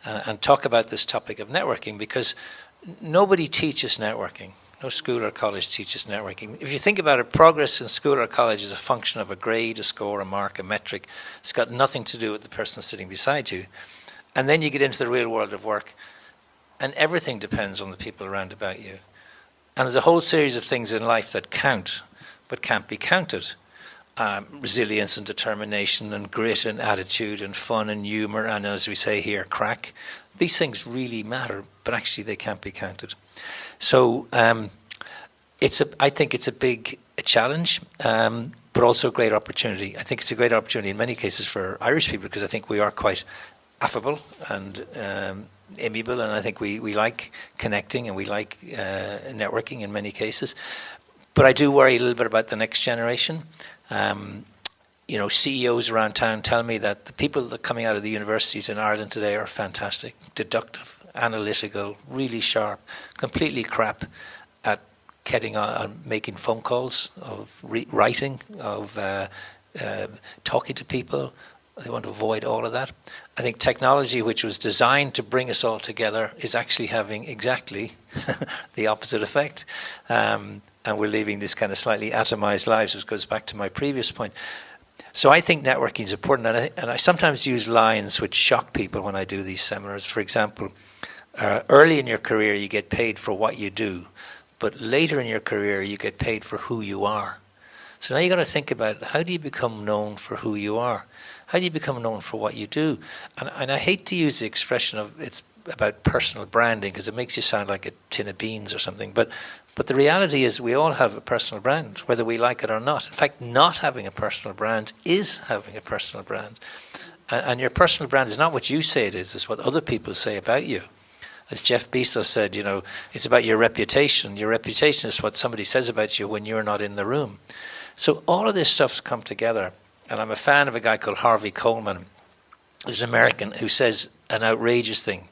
and talk about this topic of networking, because nobody teaches networking. No school or college teaches networking. If you think about it, progress in school or college is a function of a grade, a score, a mark, a metric. It's got nothing to do with the person sitting beside you. And then you get into the real world of work, and everything depends on the people around about you. And there's a whole series of things in life that count, but can't be counted. Resilience and determination and grit and attitude and fun and humour and, as we say here, crack. These things really matter, but actually they can't be counted. So I think it's a big challenge, but also a great opportunity. I think it's a great opportunity in many cases for Irish people, because I think we are quite affable and amiable, and I think we like connecting and we like networking in many cases. But I do worry a little bit about the next generation. CEOs around town tell me that the people that are coming out of the universities in Ireland today are fantastic, deductive, analytical, really sharp, completely crap at getting on making phone calls, of writing, of talking to people. They want to avoid all of that. I think technology, which was designed to bring us all together, is actually having exactly the opposite effect. And we're living this kind of slightly atomized lives, which goes back to my previous point. So I think networking is important. And I sometimes use lines which shock people when I do these seminars. For example, early in your career, you get paid for what you do. But later in your career, you get paid for who you are. So now you've got to think about, how do you become known for who you are? How do you become known for what you do? And I hate to use the expression of it's about personal branding, because it makes you sound like a tin of beans or something. But the reality is we all have a personal brand, whether we like it or not. In fact, not having a personal brand is having a personal brand. And your personal brand is not what you say it is, it's what other people say about you. As Jeff Bezos said, it's about your reputation. Your reputation is what somebody says about you when you're not in the room. So all of this stuff's come together. And I'm a fan of a guy called Harvey Coleman, who's an American, who says an outrageous thing.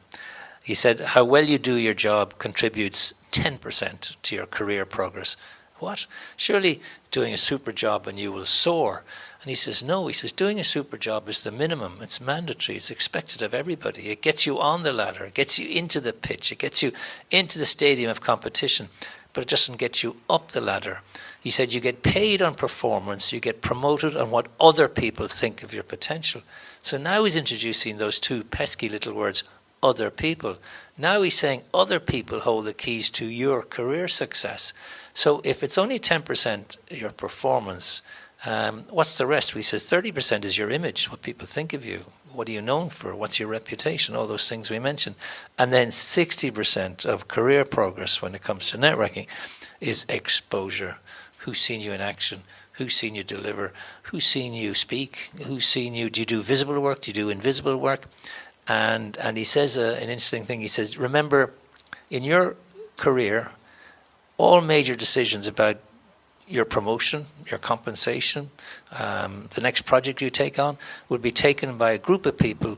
He said, how well you do your job contributes 10% to your career progress. What? Surely doing a super job and you will soar. And he says, no. He says, doing a super job is the minimum. It's mandatory. It's expected of everybody. It gets you on the ladder. It gets you into the pitch. It gets you into the stadium of competition. But it doesn't get you up the ladder. He said, you get paid on performance. You get promoted on what other people think of your potential. So now he's introducing those two pesky little words, other people. Now he's saying other people hold the keys to your career success. So if it's only 10% your performance, what's the rest? He says 30% is your image, what people think of you. What are you known for? What's your reputation? All those things we mentioned. And then 60% of career progress when it comes to networking is exposure. Who's seen you in action? Who's seen you deliver? Who's seen you speak? Who's seen you? Do you do visible work? Do you do invisible work? And he says an interesting thing. He says, remember, in your career, all major decisions about your promotion, your compensation, the next project you take on will be taken by a group of people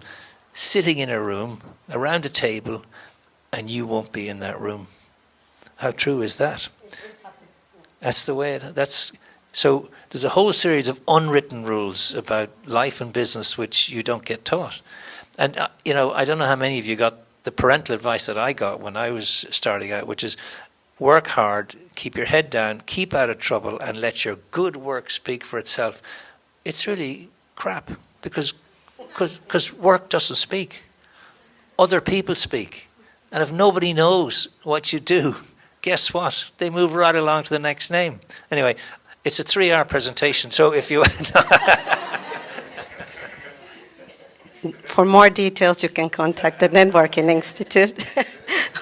sitting in a room around a table, and you won't be in that room. How true is that? That's the way so there's a whole series of unwritten rules about life and business which you don't get taught. And, I don't know how many of you got the parental advice that I got when I was starting out, which is work hard, keep your head down, keep out of trouble, and let your good work speak for itself. it's really crap because work doesn't speak. Other people speak. And if nobody knows what you do, guess what? They move right along to the next name. Anyway, it's a 3-hour presentation, so if you... For more details, you can contact the Networking Institute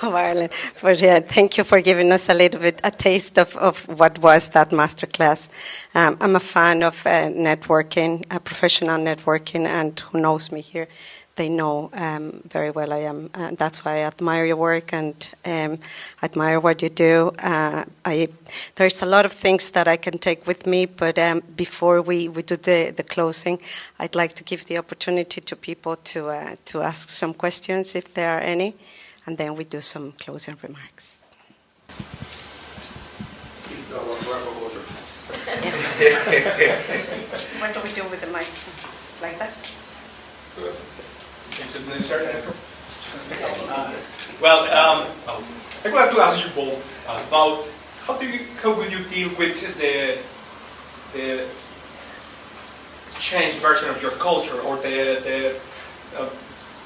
of Ireland. But yeah, thank you for giving us a little bit a taste of what was that masterclass. I'm a fan of networking, professional networking, and who knows me here, they know very well I am. That's why I admire your work and admire what you do. There's a lot of things that I can take with me, but before we do the closing, I'd like to give the opportunity to people to ask some questions if there are any, and then we do some closing remarks. Yes. What do we do with the mic? Like that? Good. Is it necessary? Well, I would like to ask you both about how would you deal with the changed version of your culture, or the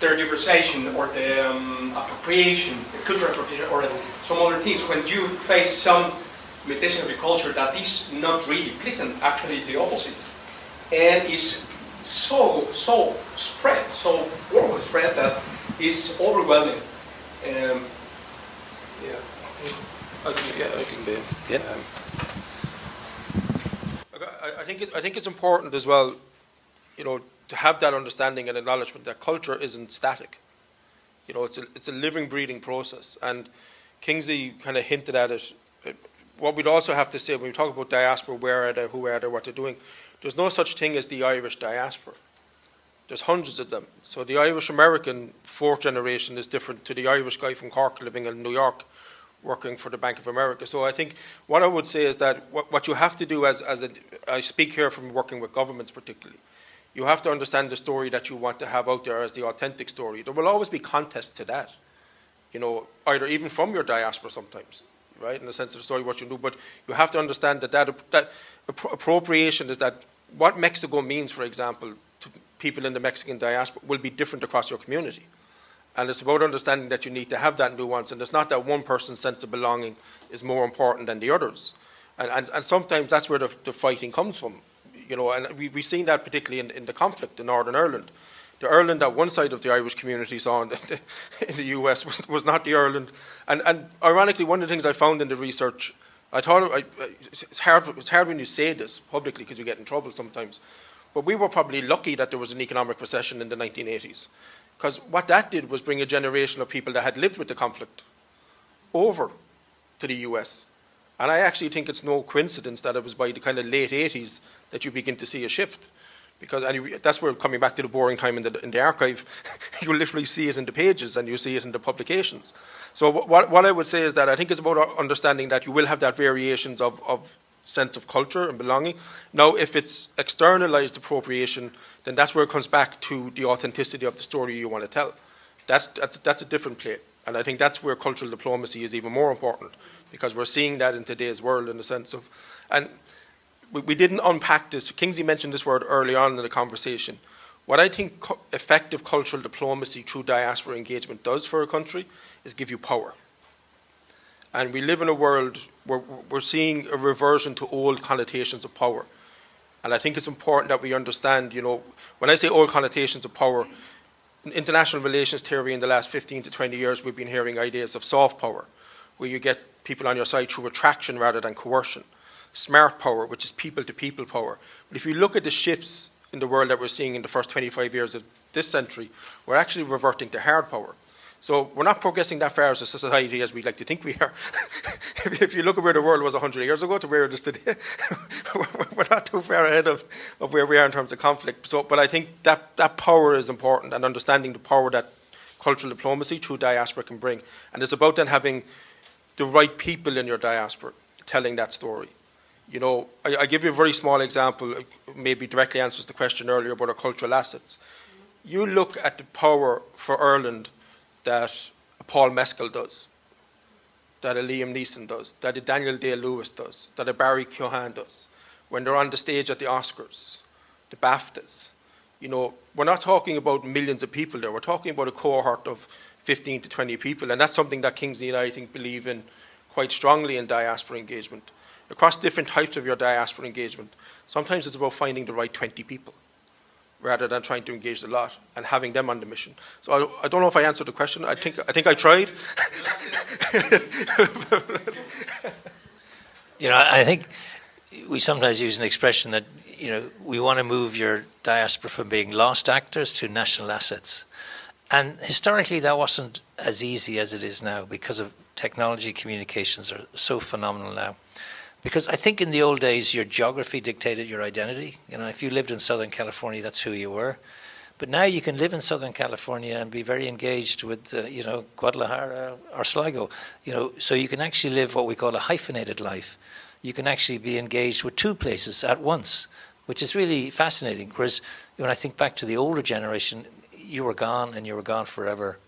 tergiversation, or the appropriation, the cultural appropriation, or some other things when you face some imitation of your culture that is not really pleasant, actually the opposite, and is so spread, so widely spread that is overwhelming. I think it's important as well, to have that understanding and acknowledgement that culture isn't static. It's a living, breathing process. And Kingsley kind of hinted at it. What we'd also have to say when we talk about diaspora, where are they, who are they, what they're doing, there's no such thing as the Irish diaspora. There's hundreds of them. So the Irish American fourth generation is different to the Irish guy from Cork living in New York working for the Bank of America. So I think what I would say is that what you have to do I speak here from working with governments particularly, you have to understand the story that you want to have out there as the authentic story. There will always be contests to that, either even from your diaspora sometimes, right, in the sense of the story, what you do. But you have to understand that appropriation is that what Mexico means, for example, to people in the Mexican diaspora will be different across your community. And it's about understanding that you need to have that nuance. And it's not that one person's sense of belonging is more important than the others. And sometimes that's where the fighting comes from. And we've seen that particularly in the conflict in Northern Ireland. The Ireland that one side of the Irish community saw in the US was not the Ireland. And ironically, one of the things I found in the research, I thought it's hard when you say this publicly because you get in trouble sometimes. But we were probably lucky that there was an economic recession in the 1980s. Because what that did was bring a generation of people that had lived with the conflict over to the US. And I actually think it's no coincidence that it was by the kind of late 80s that you begin to see a shift. Because that's where, coming back to the boring time in the archive, you literally see it in the pages and you see it in the publications. So what I would say is that I think it's about understanding that you will have that variations of sense of culture and belonging. Now, if it's externalized appropriation, then that's where it comes back to the authenticity of the story you want to tell. That's a different play. And I think that's where cultural diplomacy is even more important, because we're seeing that in today's world in the sense of, and we didn't unpack this. Kingsley mentioned this word early on in the conversation. What I think effective cultural diplomacy through diaspora engagement does for a country is give you power. And we live in a world where we're seeing a reversion to old connotations of power. And I think it's important that we understand, when I say old connotations of power, in international relations theory in the last 15 to 20 years, we've been hearing ideas of soft power, where you get people on your side through attraction rather than coercion. Smart power, which is people-to-people power. But if you look at the shifts in the world that we're seeing in the first 25 years of this century, we're actually reverting to hard power. So we're not progressing that far as a society as we like to think we are. If you look at where the world was 100 years ago to where it is today, we're not too far ahead of where we are in terms of conflict. But I think that power is important, and understanding the power that cultural diplomacy through diaspora can bring. And it's about then having the right people in your diaspora telling that story. I give you a very small example, maybe directly answers the question earlier about our cultural assets. You look at the power for Ireland that a Paul Mescal does, that a Liam Neeson does, that a Daniel Day-Lewis does, that a Barry Keoghan does, when they're on the stage at the Oscars, the BAFTAs. You know, we're not talking about millions of people there. We're talking about a cohort of 15 to 20 people, and that's something that Kingsley and I think believe in quite strongly in diaspora engagement. Across different types of your diaspora engagement, sometimes it's about finding the right 20 people rather than trying to engage a lot and having them on the mission. So I don't know if I answered the question. I think I tried. You know, I think we sometimes use an expression that, you know, we want to move your diaspora from being lost actors to national assets. And historically, that wasn't as easy as it is now because of technology. Communications are so phenomenal now. Because I think in the old days, your geography dictated your identity. You know, if you lived in Southern California, that's who you were. But now you can live in Southern California and be very engaged with, you know, Guadalajara or Sligo. You know, so you can actually live what we call a hyphenated life. You can actually be engaged with two places at once, which is really fascinating. Whereas when I think back to the older generation, you were gone and you were gone forever.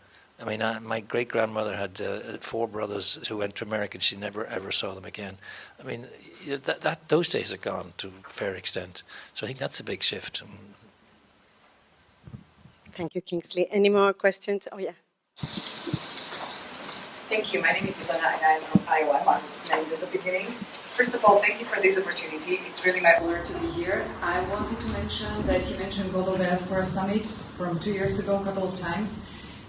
I mean, my great-grandmother had 4 brothers who went to America and she never ever saw them again. I mean, those days are gone to a fair extent. So I think that's a big shift. Thank you, Kingsley. Any more questions? Oh, yeah. Thank you. My name is Zuzana and I'm from IOM. I was named at the beginning. First of all, thank you for this opportunity. It's really my honor to be here. I wanted to mention that you mentioned Global Diaspora Summit from 2 years ago a couple of times.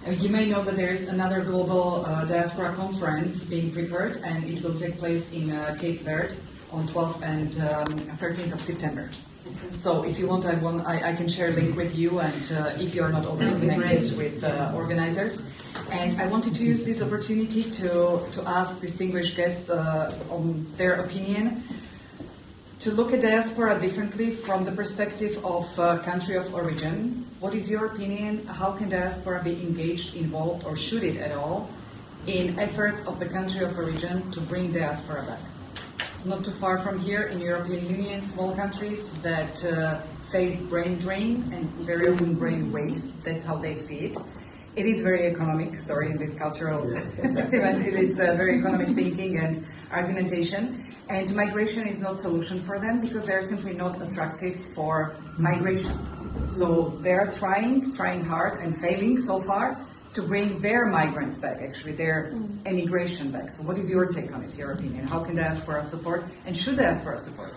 You may know that there is another Global Diaspora Conference being prepared, and it will take place in Cape Verde on 12th and 13th of September. So if you want, I can share a link with you, and if you are not already connected with organizers. And I wanted to use this opportunity to ask distinguished guests on their opinion, to look at diaspora differently from the perspective of country of origin. What is your opinion? How can diaspora be engaged, involved, or should it at all, in efforts of the country of origin to bring diaspora back? Not too far from here, in European Union, small countries that face brain drain and very often brain waste. That's how they see it. It is very economic, sorry, in this cultural event, it is very economic thinking and argumentation. And migration is not a solution for them because they're simply not attractive for migration. So they're trying hard and failing so far to bring their migrants back, actually, their emigration back. So what is your take on it, your opinion? How can diaspora support, and should diaspora support?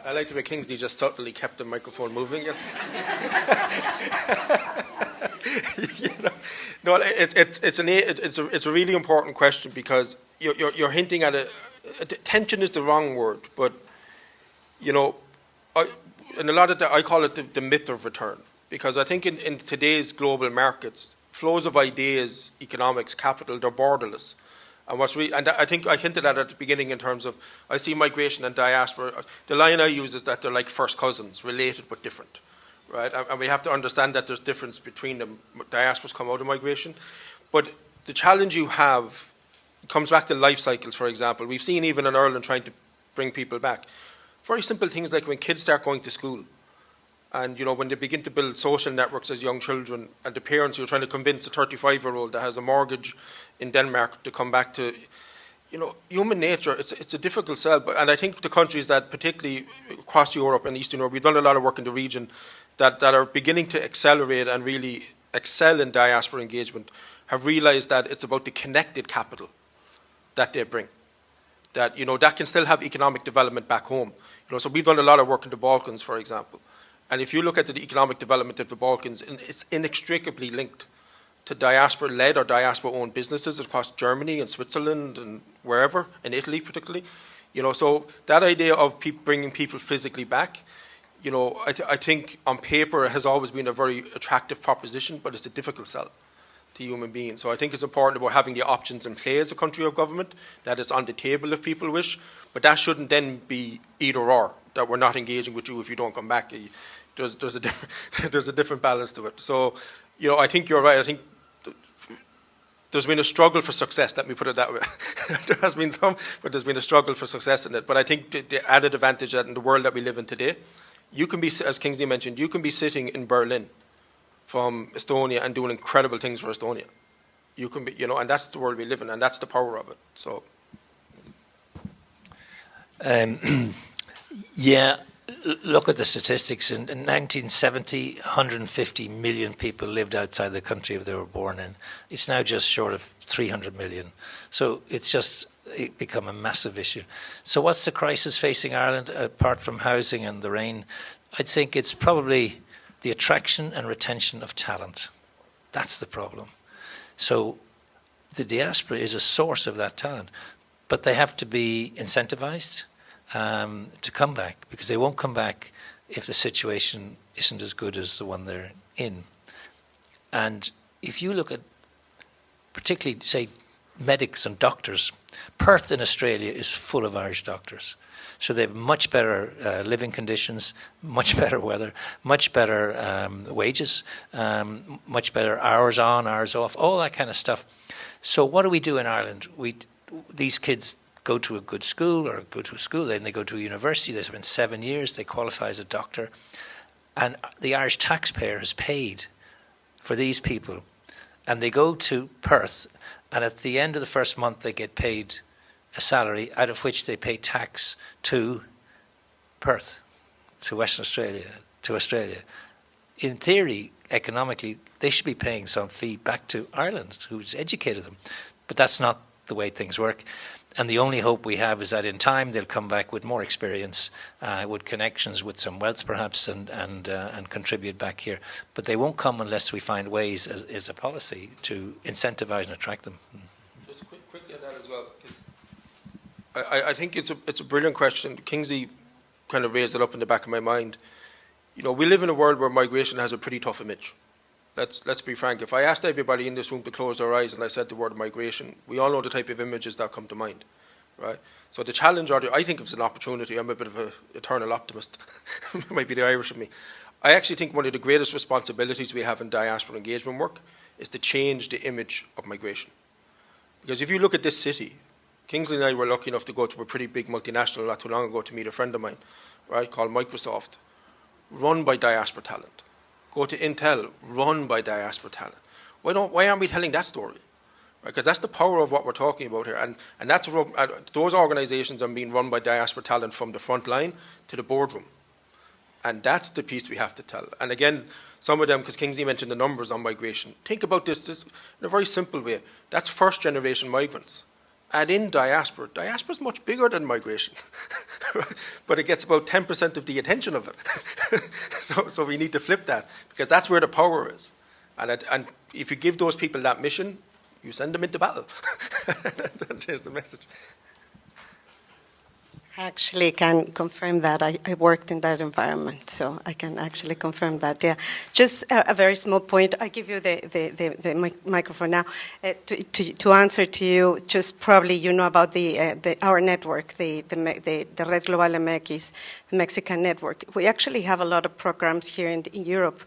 I like the way Kingsley just subtly kept the microphone moving. You know? No, it's a really important question because you're hinting at tension is the wrong word, but you know, and a lot of I call it the myth of return, because I think in today's global markets, flows of ideas, economics, capital, they're borderless. And I think I hinted at it at the beginning in terms of I see migration and diaspora. The line I use is that they're like first cousins, related but different, right? And we have to understand that there's difference between them. Diasporas come out of migration, but the challenge you have comes back to life cycles. For example, we've seen even in Ireland trying to bring people back. Very simple things like when kids start going to school. And, you know, when they begin to build social networks as young children, and the parents who are trying to convince a 35-year-old that has a mortgage in Denmark to come back to, you know, human nature, it's a difficult sell. And I think the countries that, particularly across Europe and Eastern Europe, we've done a lot of work in the region that are beginning to accelerate and really excel in diaspora engagement, have realized that it's about the connected capital that they bring. That, you know, that can still have economic development back home. You know, so we've done a lot of work in the Balkans, for example. And if you look at the economic development of the Balkans, it's inextricably linked to diaspora-led or diaspora-owned businesses across Germany and Switzerland and wherever, in Italy particularly. You know, so that idea of bringing people physically back, you know, I think on paper it has always been a very attractive proposition, but it's a difficult sell to human beings. So I think it's important about having the options in play as a country of government, that it's on the table if people wish, but that shouldn't then be either or, that we're not engaging with you if you don't come back. There's a different balance to it. So, you know, I think you're right. I think there's been a struggle for success. Let me put it that way. There has been some, but there's been a struggle for success in it. But I think the added advantage that in the world that we live in today, you can be, as Kingsley mentioned, you can be sitting in Berlin from Estonia and doing incredible things for Estonia. You can be, you know, and that's the world we live in, and that's the power of it. So, yeah. look at the statistics. In 1970, 150 million people lived outside the country they were born in. It's now just short of 300 million. So it's become a massive issue. So what's the crisis facing Ireland, apart from housing and the rain? I think it's probably the attraction and retention of talent. That's the problem. So the diaspora is a source of that talent, but they have to be incentivized to come back, because they won't come back if the situation isn't as good as the one they're in. And if you look at particularly, say, medics and doctors, Perth in Australia is full of Irish doctors. So they have much better living conditions, much better weather, much better wages, much better hours on, hours off, all that kind of stuff. So what do we do in Ireland? These kids go to a good school, or go to a school, then they go to a university, they spend 7 years, they qualify as a doctor, and the Irish taxpayer has paid for these people, and they go to Perth, and at the end of the first month they get paid a salary out of which they pay tax to Perth, to Western Australia, to Australia. In theory, economically, they should be paying some fee back to Ireland, who's educated them, but that's not the way things work. And the only hope we have is that in time they'll come back with more experience, with connections, with some wealth perhaps, and contribute back here. But they won't come unless we find ways as a policy to incentivise and attract them. Just quickly on that as well. I think it's a brilliant question. Kingsley kind of raised it up in the back of my mind. You know, we live in a world where migration has a pretty tough image. Let's be frank. If I asked everybody in this room to close their eyes and I said the word migration, we all know the type of images that come to mind, right? So the challenge, I think it's an opportunity. I'm a bit of an eternal optimist. It might be the Irish of me. I actually think one of the greatest responsibilities we have in diaspora engagement work is to change the image of migration. Because if you look at this city, Kingsley and I were lucky enough to go to a pretty big multinational not too long ago to meet a friend of mine, right, called Microsoft, run by diaspora talent. Go to Intel, run by diaspora talent. Why aren't we telling that story? Because that's the power of what we're talking about here. And those organizations are being run by diaspora talent from the front line to the boardroom. And that's the piece we have to tell. And again, some of them, because Kingsley mentioned the numbers on migration, think about this in a very simple way. That's first generation migrants. And in diaspora is much bigger than migration. But it gets about 10% of the attention of it. So we need to flip that, because that's where the power is. And if you give those people that mission, you send them into battle. And there's the message. I actually can confirm that. I worked in that environment, so I can actually confirm that. Yeah, just a very small point. I give you the microphone now to answer to you. Just probably you know about our network, the Red Global MX, the Mexican network. We actually have a lot of programs here in Europe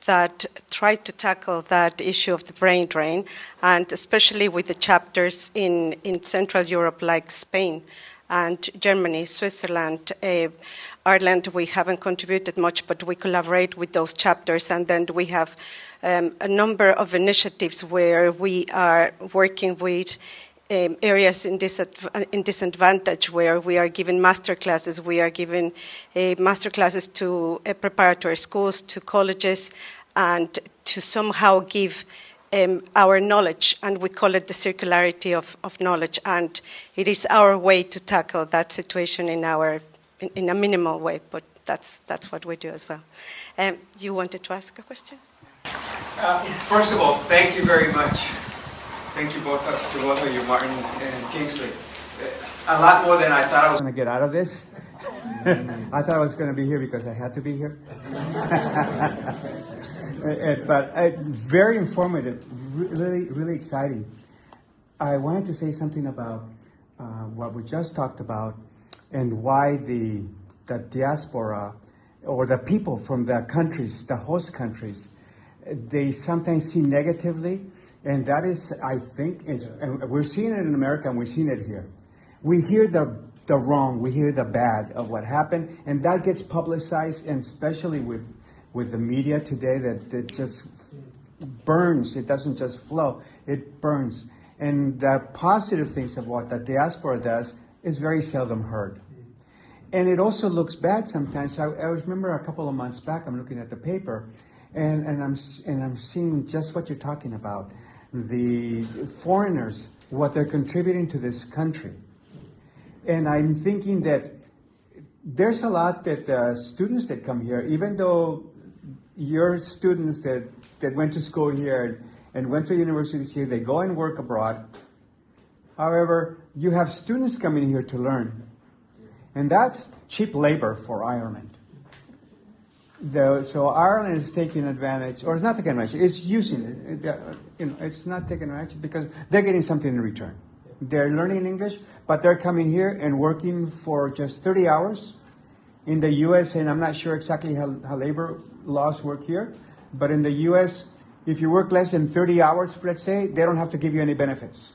that try to tackle that issue of the brain drain, and especially with the chapters in Central Europe like Spain and Germany, Switzerland, Ireland. We haven't contributed much, but we collaborate with those chapters. And then we have a number of initiatives where we are working with areas in disadvantage, where we are giving master classes. We are giving master classes to preparatory schools, to colleges, and to somehow give our knowledge, and we call it the circularity of knowledge, and it is our way to tackle that situation in a minimal way, but that's what we do as well. You wanted to ask a question? First of all, thank you very much. Thank you both of you, Martin and Kingsley. A lot more than I thought I was going to get out of this. I thought I was going to be here because I had to be here. But very informative, really exciting. I wanted to say something about what we just talked about and why the diaspora or the people from the countries, the host countries, they sometimes see negatively, and that is, I think, and we're seeing it in America and we're seeing it here. We hear the wrong, we hear the bad of what happened, and that gets publicized, and especially with the media today, that it just burns. It doesn't just flow, it burns. And the positive things of what the diaspora does is very seldom heard. And it also looks bad sometimes. I remember a couple of months back, I'm looking at the paper, and I'm seeing just what you're talking about. The foreigners, what they're contributing to this country. And I'm thinking that there's a lot that students that come here, even though your students that went to school here and went to universities here, they go and work abroad. However, you have students coming here to learn. And that's cheap labor for Ireland. So Ireland is taking advantage, or it's not taking advantage, it's using it. It's not taking advantage because they're getting something in return. They're learning English, but they're coming here and working for just 30 hours. In the U.S., and I'm not sure exactly how labor laws work here, but in the U.S., if you work less than 30 hours, let's say, they don't have to give you any benefits.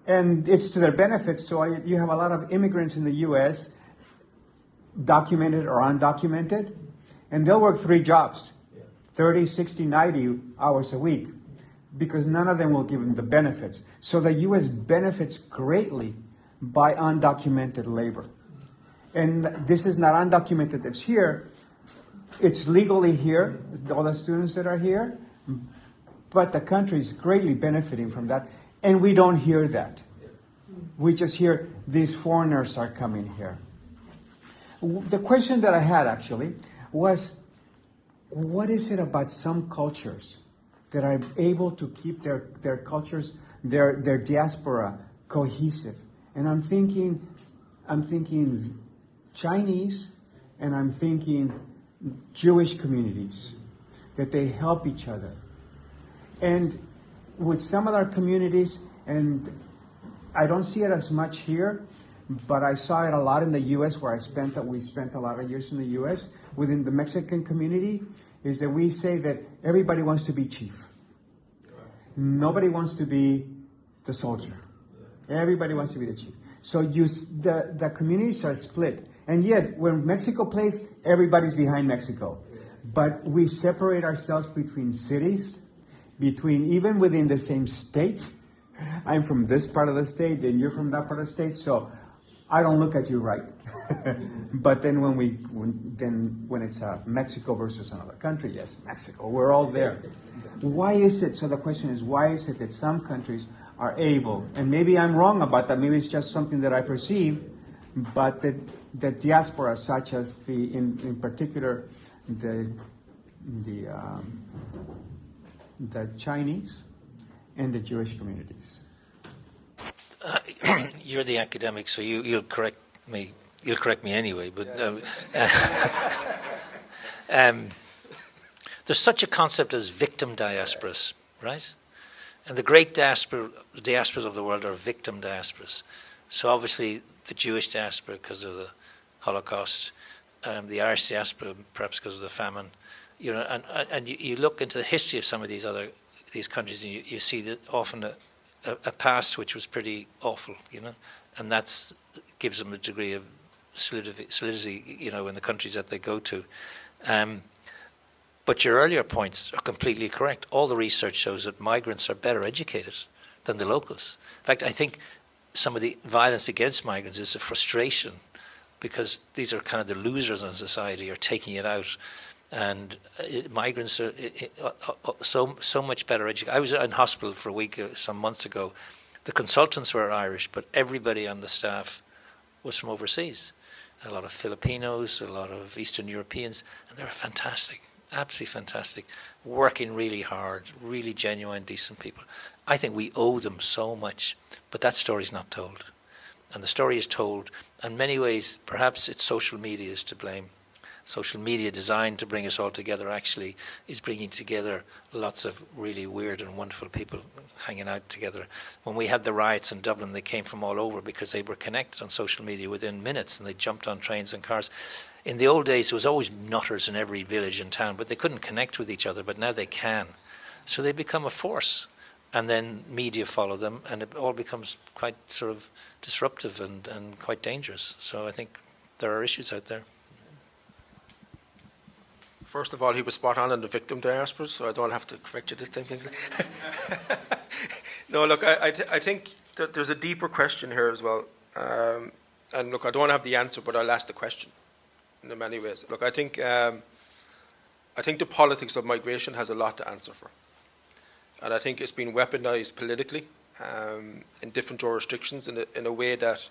And it's to their benefits, so you have a lot of immigrants in the U.S., documented or undocumented, and they'll work 3 jobs, 30, 60, 90 hours a week, because none of them will give them the benefits. So the U.S. benefits greatly by undocumented labor. And this is not undocumented, it's here. It's legally here, all the students that are here, but the country is greatly benefiting from that. And we don't hear that. We just hear these foreigners are coming here. The question that I had actually was, what is it about some cultures that are able to keep their cultures, their diaspora cohesive? And I'm thinking Chinese, and I'm thinking Jewish communities, that they help each other. And with some other communities, and I don't see it as much here, but I saw it a lot in the U.S. where we spent a lot of years in the U.S. Within the Mexican community, is that we say that everybody wants to be chief. Nobody wants to be the soldier. Everybody wants to be the chief. So the communities are split. And yet, when Mexico plays, everybody's behind Mexico. But we separate ourselves between cities, even within the same states. I'm from this part of the state, and you're from that part of the state, so I don't look at you right. But then when it's Mexico versus another country, yes, Mexico, we're all there. Why is it? So the question is, why is it that some countries are able, and maybe I'm wrong about that, maybe it's just something that I perceive, but the diaspora, such as in particular the Chinese and the Jewish communities. You're the academic, so you'll correct me. You'll correct me anyway. But there's such a concept as victim diasporas, right? And the great diasporas of the world are victim diasporas. So obviously the Jewish diaspora because of the Holocaust, the Irish diaspora perhaps because of the famine. And you look into the history of some of these countries, and you see that often a past which was pretty awful, and that gives them a degree of solidity, in the countries that they go to. But your earlier points are completely correct. All the research shows that migrants are better educated than the locals. In fact, I think some of the violence against migrants is a frustration because these are kind of the losers in society are taking it out. And migrants are so much better educated. I was in hospital for a week some months ago. The consultants were Irish, but everybody on the staff was from overseas. A lot of Filipinos, a lot of Eastern Europeans, and they were fantastic, absolutely fantastic, working really hard, really genuine, decent people. I think we owe them so much, but that story's not told. And the story is told, in many ways, perhaps it's social media is to blame. Social media designed to bring us all together actually is bringing together lots of really weird and wonderful people hanging out together. When we had the riots in Dublin, they came from all over because they were connected on social media within minutes and they jumped on trains and cars. In the old days, there was always nutters in every village and town, but they couldn't connect with each other, but now they can. So they become a force. And then media follow them, and it all becomes quite sort of disruptive and quite dangerous. So I think there are issues out there. First of all, he was spot on the victim diasporas, so I don't have to correct you this time, Kingsley. No, look, I think that there's a deeper question here as well. and look, I don't have the answer, but I'll ask the question in many ways. Look, I think the politics of migration has a lot to answer for. And I think it's been weaponized politically in different jurisdictions in a way that,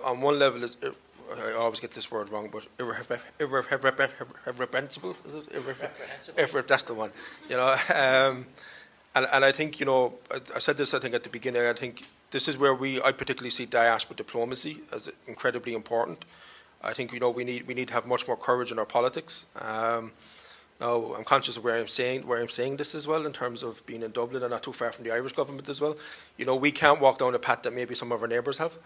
on one level, is, I always get this word wrong, but irreprehensible. Is it? Irreprehensible. That's the one. You know, and I think, you know, I said this, I think, at the beginning. I think this is where I particularly see diaspora diplomacy as incredibly important. I think, you know, we need to have much more courage in our politics. Now, I'm conscious of where I'm saying this as well, in terms of being in Dublin and not too far from the Irish government as well. You know, we can't walk down a path that maybe some of our neighbours have.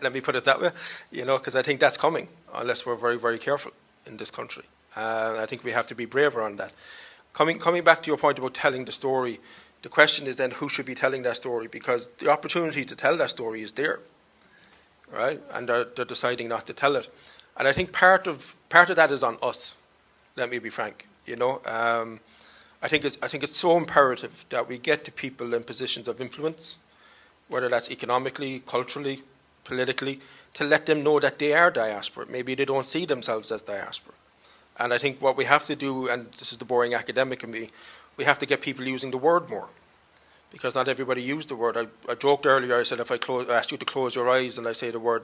Let me put it that way. You know, because I think that's coming unless we're very, very careful in this country. I think we have to be braver on that. Coming back to your point about telling the story, the question is then who should be telling that story, because the opportunity to tell that story is there, right? And they're deciding not to tell it. And I think part of that is on us. Let me be frank. You know, I think it's so imperative that we get to people in positions of influence, whether that's economically, culturally, politically, to let them know that they are diaspora. Maybe they don't see themselves as diaspora. And I think what we have to do, and this is the boring academic in me, we have to get people using the word more, because not everybody used the word. I joked earlier. I said if I asked you to close your eyes and I say the word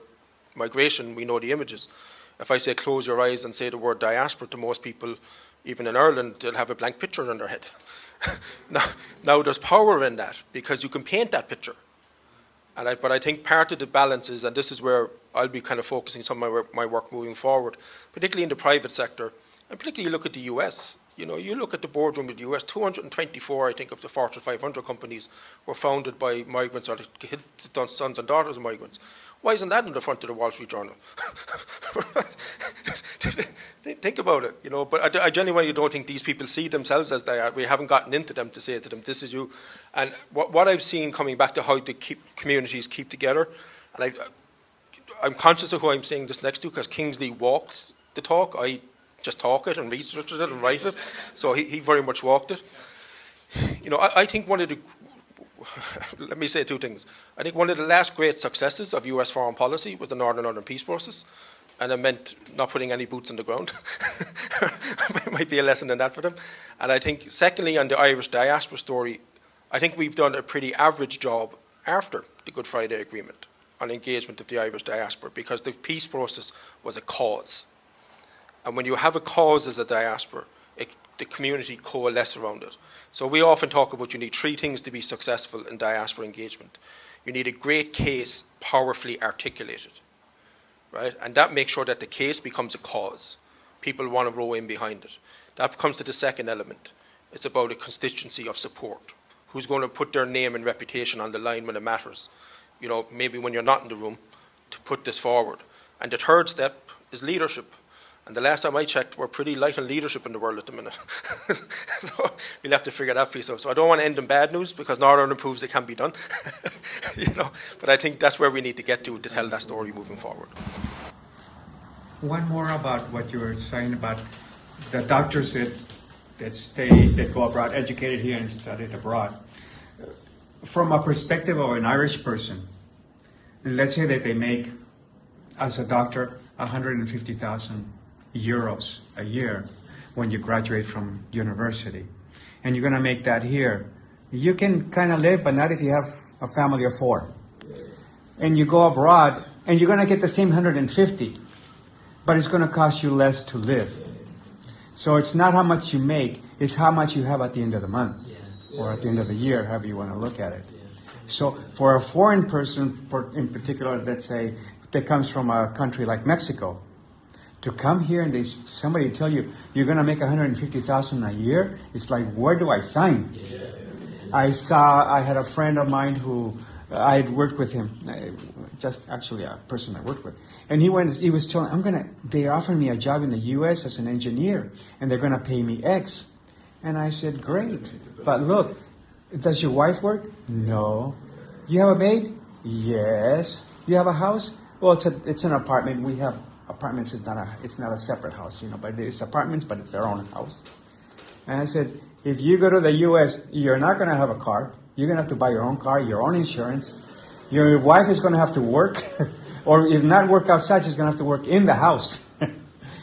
migration, we know the images. If I say close your eyes and say the word diaspora to most people, even in Ireland, they'll have a blank picture in their head. Now there's power in that, because you can paint that picture. But I think part of the balance is, and this is where I'll be kind of focusing some of my work moving forward, particularly in the private sector, and particularly you look at the US. You know, you look at the boardroom of the US, 224, I think, of the Fortune 500 companies were founded by migrants or the sons and daughters of migrants. Why isn't that in the front of the Wall Street Journal? Think about it, you know. But I genuinely don't think these people see themselves as they are. We haven't gotten into them to say to them, this is you. And what I've seen coming back to how the communities keep together, and I'm conscious of who I'm saying this next to, because Kingsley walked the talk. I just talk it and research it and write it. So he very much walked it. You know, I think one of the let me say two things. I think one of the last great successes of US foreign policy was the Northern Ireland peace process, and it meant not putting any boots on the ground. It might be a lesson in that for them. And I think, secondly, on the Irish diaspora story, I think we've done a pretty average job after the Good Friday Agreement on engagement of the Irish diaspora, because the peace process was a cause. And when you have a cause as a diaspora, the community coalesce around it. So we often talk about you need three things to be successful in diaspora engagement. You need a great case powerfully articulated, right? And that makes sure that the case becomes a cause. People want to row in behind it. That comes to the second element. It's about a constituency of support. Who's going to put their name and reputation on the line when it matters? You know, maybe when you're not in the room, to put this forward. And the third step is leadership. And the last time I checked, we're pretty light on leadership in the world at the minute. So we'll have to figure that piece out. So I don't want to end in bad news, because Northern Ireland proves it can be done. You know, but I think that's where we need to get to tell that story moving forward. One more about what you were saying about the doctors that go abroad, educated here and studied abroad. From a perspective of an Irish person, let's say that they make, as a doctor, 150,000 euros a year when you graduate from university, and you're going to make that here. You can kind of live, but not if you have a family of four. And you go abroad, and you're going to get the same 150, but it's going to cost you less to live. So it's not how much you make, it's how much you have at the end of the month, or at the end of the year, however you want to look at it. So for a foreign person, in particular, let's say, that comes from a country like Mexico, to come here and somebody tell you you're going to make 150,000 a year, it's like, where do I sign? I had a friend of mine who I had worked with him, just actually a person I worked with, and he was telling, they offered me a job in the U.S. as an engineer, and they're going to pay me X. And I said, great, but look, does your wife work? No. You have a maid? Yes. You have a house? Well, it's an apartment. We have apartments. It's not a separate house, you know, but it's apartments, but it's their own house. And I said, if you go to the U.S., you're not going to have a car. You're going to have to buy your own car, your own insurance. Your wife is going to have to work Or if not work outside, she's going to have to work in the house.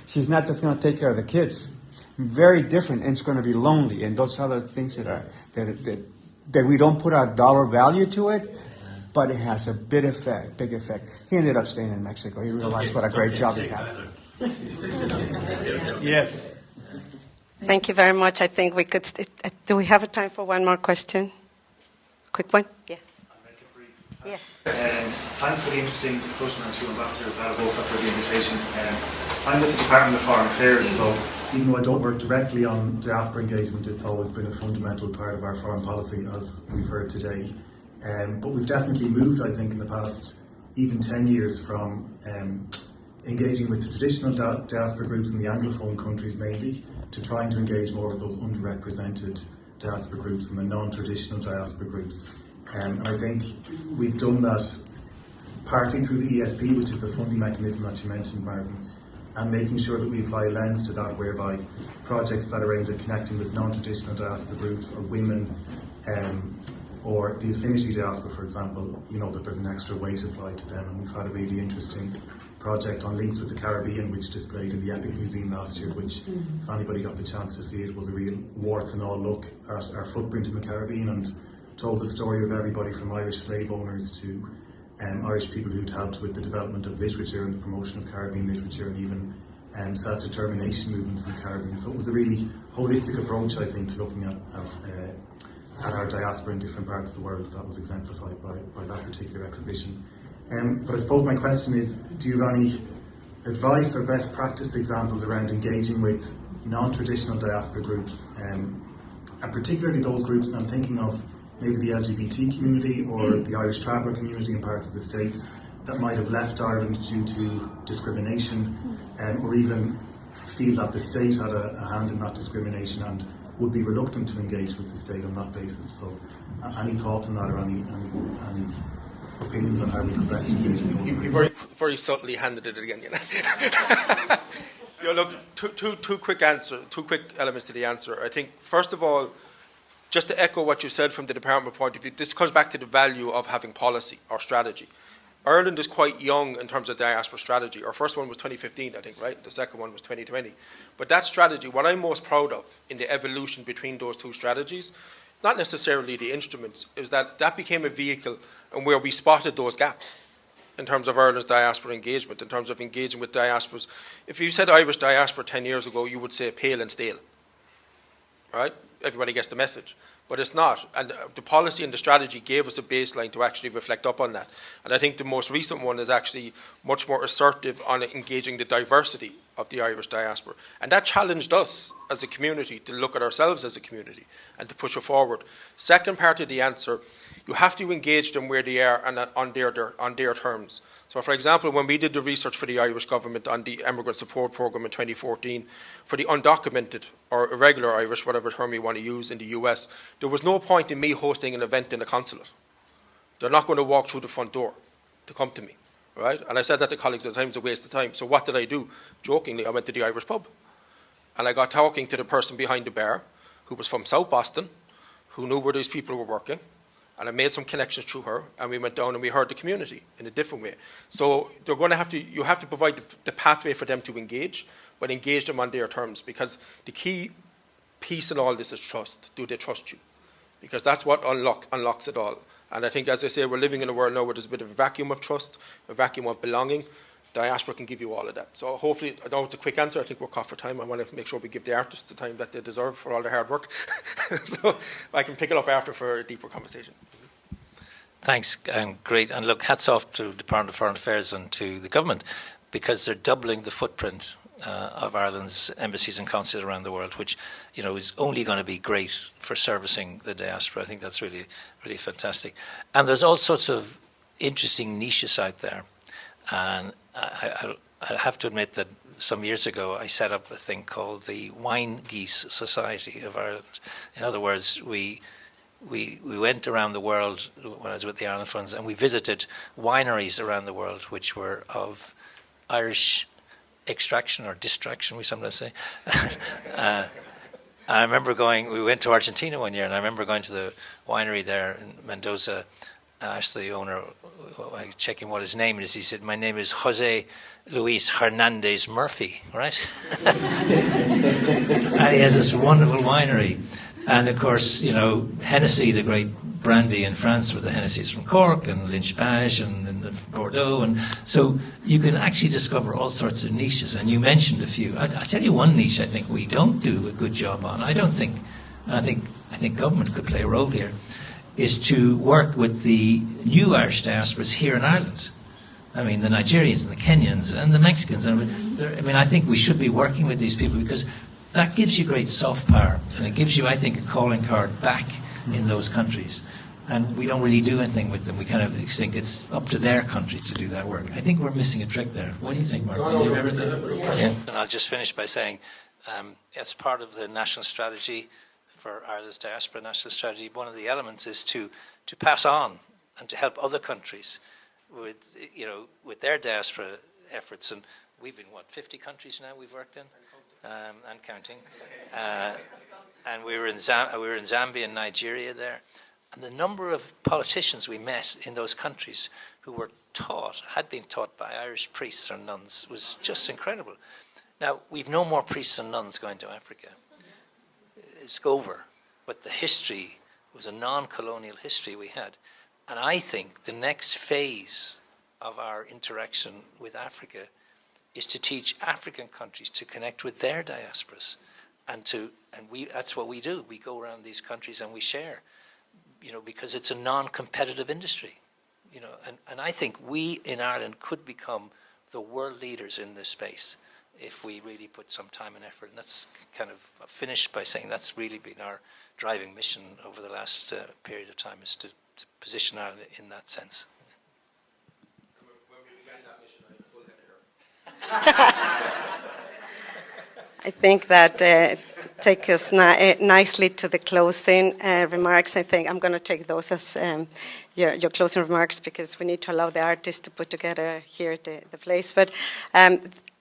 She's not just going to take care of the kids. Very different, and it's going to be lonely. And those are the things that we don't put a dollar value to it, but it has a big effect. He ended up staying in Mexico. He realized what a great job he had. Yes. Thank you very much. I think we could. Do we have a time for one more question? Quick one? Yes. I'll make it brief. Yes. Thanks for the interesting discussion, and to Ambassador Zaragoza for the invitation. I'm with the Department of Foreign Affairs, so even though I don't work directly on diaspora engagement, it's always been a fundamental part of our foreign policy, as we've heard today. But we've definitely moved, I think, in the past even 10 years from engaging with the traditional diaspora groups in the Anglophone countries mainly, to trying to engage more with those underrepresented diaspora groups and the non-traditional diaspora groups. And I think we've done that partly through the ESP, which is the funding mechanism that you mentioned, Martin, and making sure that we apply a lens to that, whereby projects that are aimed at connecting with non-traditional diaspora groups or women, or the affinity diaspora, for example, that there's an extra weight applied to them. And we've had a really interesting project on links with the Caribbean, which displayed in the Epic Museum last year, which, if anybody got the chance to see it, was a real warts and all look at our footprint in the Caribbean, and told the story of everybody from Irish slave owners to Irish people who'd helped with the development of literature and the promotion of Caribbean literature, and even self-determination movements in the Caribbean. So it was a really holistic approach, I think, to looking at our diaspora in different parts of the world that was exemplified by that particular exhibition. But I suppose my question is, do you have any advice or best practice examples around engaging with non-traditional diaspora groups, and particularly those groups, and I'm thinking of maybe the LGBT community or the Irish traveller community in parts of the States that might have left Ireland due to discrimination, or even feel that the state had a hand in that discrimination and would be reluctant to engage with the state on that basis. So any thoughts on that, or any opinions on how we could best engage with those groups? Very subtly handed it again, look, two quick elements to the answer. I think, first of all, just to echo what you said from the department point of view, this comes back to the value of having policy or strategy. Ireland is quite young in terms of diaspora strategy. Our first one was 2015, I think, right? The second one was 2020. But that strategy, what I'm most proud of in the evolution between those two strategies, not necessarily the instruments, is that became a vehicle and where we spotted those gaps in terms of Ireland's diaspora engagement, in terms of engaging with diasporas. If you said Irish diaspora 10 years ago, you would say pale and stale, right? Everybody gets the message. But it's not. And the policy and the strategy gave us a baseline to actually reflect up on that. And I think the most recent one is actually much more assertive on engaging the diversity of the Irish diaspora. And that challenged us as a community to look at ourselves as a community and to push it forward. Second part of the answer, you have to engage them where they are and on their terms. So, for example, when we did the research for the Irish government on the Immigrant Support Programme in 2014, for the undocumented or irregular Irish, whatever term you want to use, in the US, there was no point in me hosting an event in a consulate. They're not going to walk through the front door to come to me, right? And I said that to colleagues at the time, it's a waste of time. So what did I do? Jokingly, I went to the Irish pub. And I got talking to the person behind the bar, who was from South Boston, who knew where these people were working. And I made some connections through her, and we went down and we heard the community in a different way. So they're going to have to, you have to provide the pathway for them to engage, but engage them on their terms, because the key piece in all this is trust. Do they trust you? Because that's what unlocks it all. And I think, as I say, we're living in a world now where there's a bit of a vacuum of trust, a vacuum of belonging. Diaspora can give you all of that. So hopefully, I know it's a quick answer. I think we're caught for time. I want to make sure we give the artists the time that they deserve for all their hard work. So I can pick it up after for a deeper conversation. Thanks, great. And look, hats off to the Department of Foreign Affairs and to the government, because they're doubling the footprint of Ireland's embassies and consulates around the world, which is only going to be great for servicing the diaspora. I think that's really, really fantastic. And there's all sorts of interesting niches out there. And I have to admit that some years ago I set up a thing called the Wine Geese Society of Ireland. In other words, we went around the world when I was with the Ireland Funds, and we visited wineries around the world which were of Irish extraction or distraction, we sometimes say. I remember we went to Argentina one year, and I remember going to the winery there in Mendoza, I asked the owner, checking what his name is, he said, my name is Jose Luis Hernandez Murphy, right? And he has this wonderful winery. And of course, you know, Hennessy, the great brandy in France, with the Hennessy's from Cork and Lynch-Bages and Bordeaux. And so you can actually discover all sorts of niches. And you mentioned a few. I'll tell you one niche I think we don't do a good job on. I think government could play a role here, is to work with the new Irish diasporas here in Ireland. I mean, the Nigerians and the Kenyans and the Mexicans. I mean, I think we should be working with these people, because that gives you great soft power, and it gives you, I think, a calling card back in those countries. And we don't really do anything with them. We kind of think it's up to their country to do that work. I think we're missing a trick there. What do you think, Mark? Yeah. And I'll just finish by saying, as part of the national strategy for Ireland's diaspora national strategy, one of the elements is to pass on and to help other countries with, you know, with their diaspora efforts. And we've been, 50 countries now we've worked in, and counting. And we were in Zambia and Nigeria there. And the number of politicians we met in those countries who were had been taught by Irish priests or nuns was just incredible. Now, we've no more priests and nuns going to Africa. It's over. But the history was a non-colonial history we had. And I think the next phase of our interaction with Africa is to teach African countries to connect with their diasporas. That's what we do. We go around these countries and we share, you know, because it's a non-competitive industry, you know, and I think we in Ireland could become the world leaders in this space if we really put some time and effort. And that's kind of finished by saying that's really been our driving mission over the last period of time, is to position Ireland in that sense. When we began that mission, I had full head of hair. I think that take us nicely to the closing remarks. I think I'm going to take those as your closing remarks, because we need to allow the artists to put together here the place. But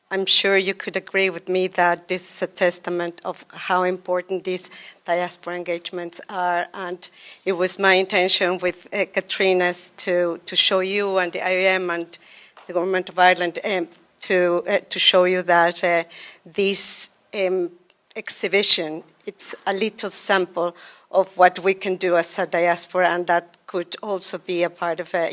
I'm sure you could agree with me that this is a testament of how important these diaspora engagements are. And it was my intention with Kathrina's to show you and the IOM and the Government of Ireland to show you that this exhibition, it's a little sample of what we can do as a diaspora, and that could also be a part of a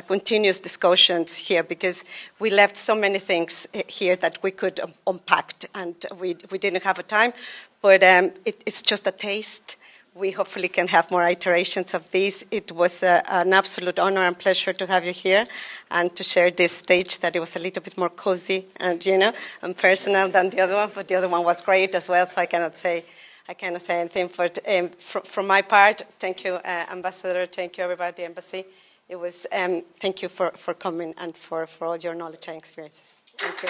continuous discussions here, because we left so many things here that we could unpack, and we didn't have a time, but it's just a taste. We hopefully can have more iterations of this. It was an absolute honor and pleasure to have you here and to share this stage, that it was a little bit more cozy and, and personal than the other one, but the other one was great as well, so I cannot say anything. But from my part, thank you, Ambassador, thank you everybody at the Embassy. It was, thank you for coming and for all your knowledge and experiences. Thank you.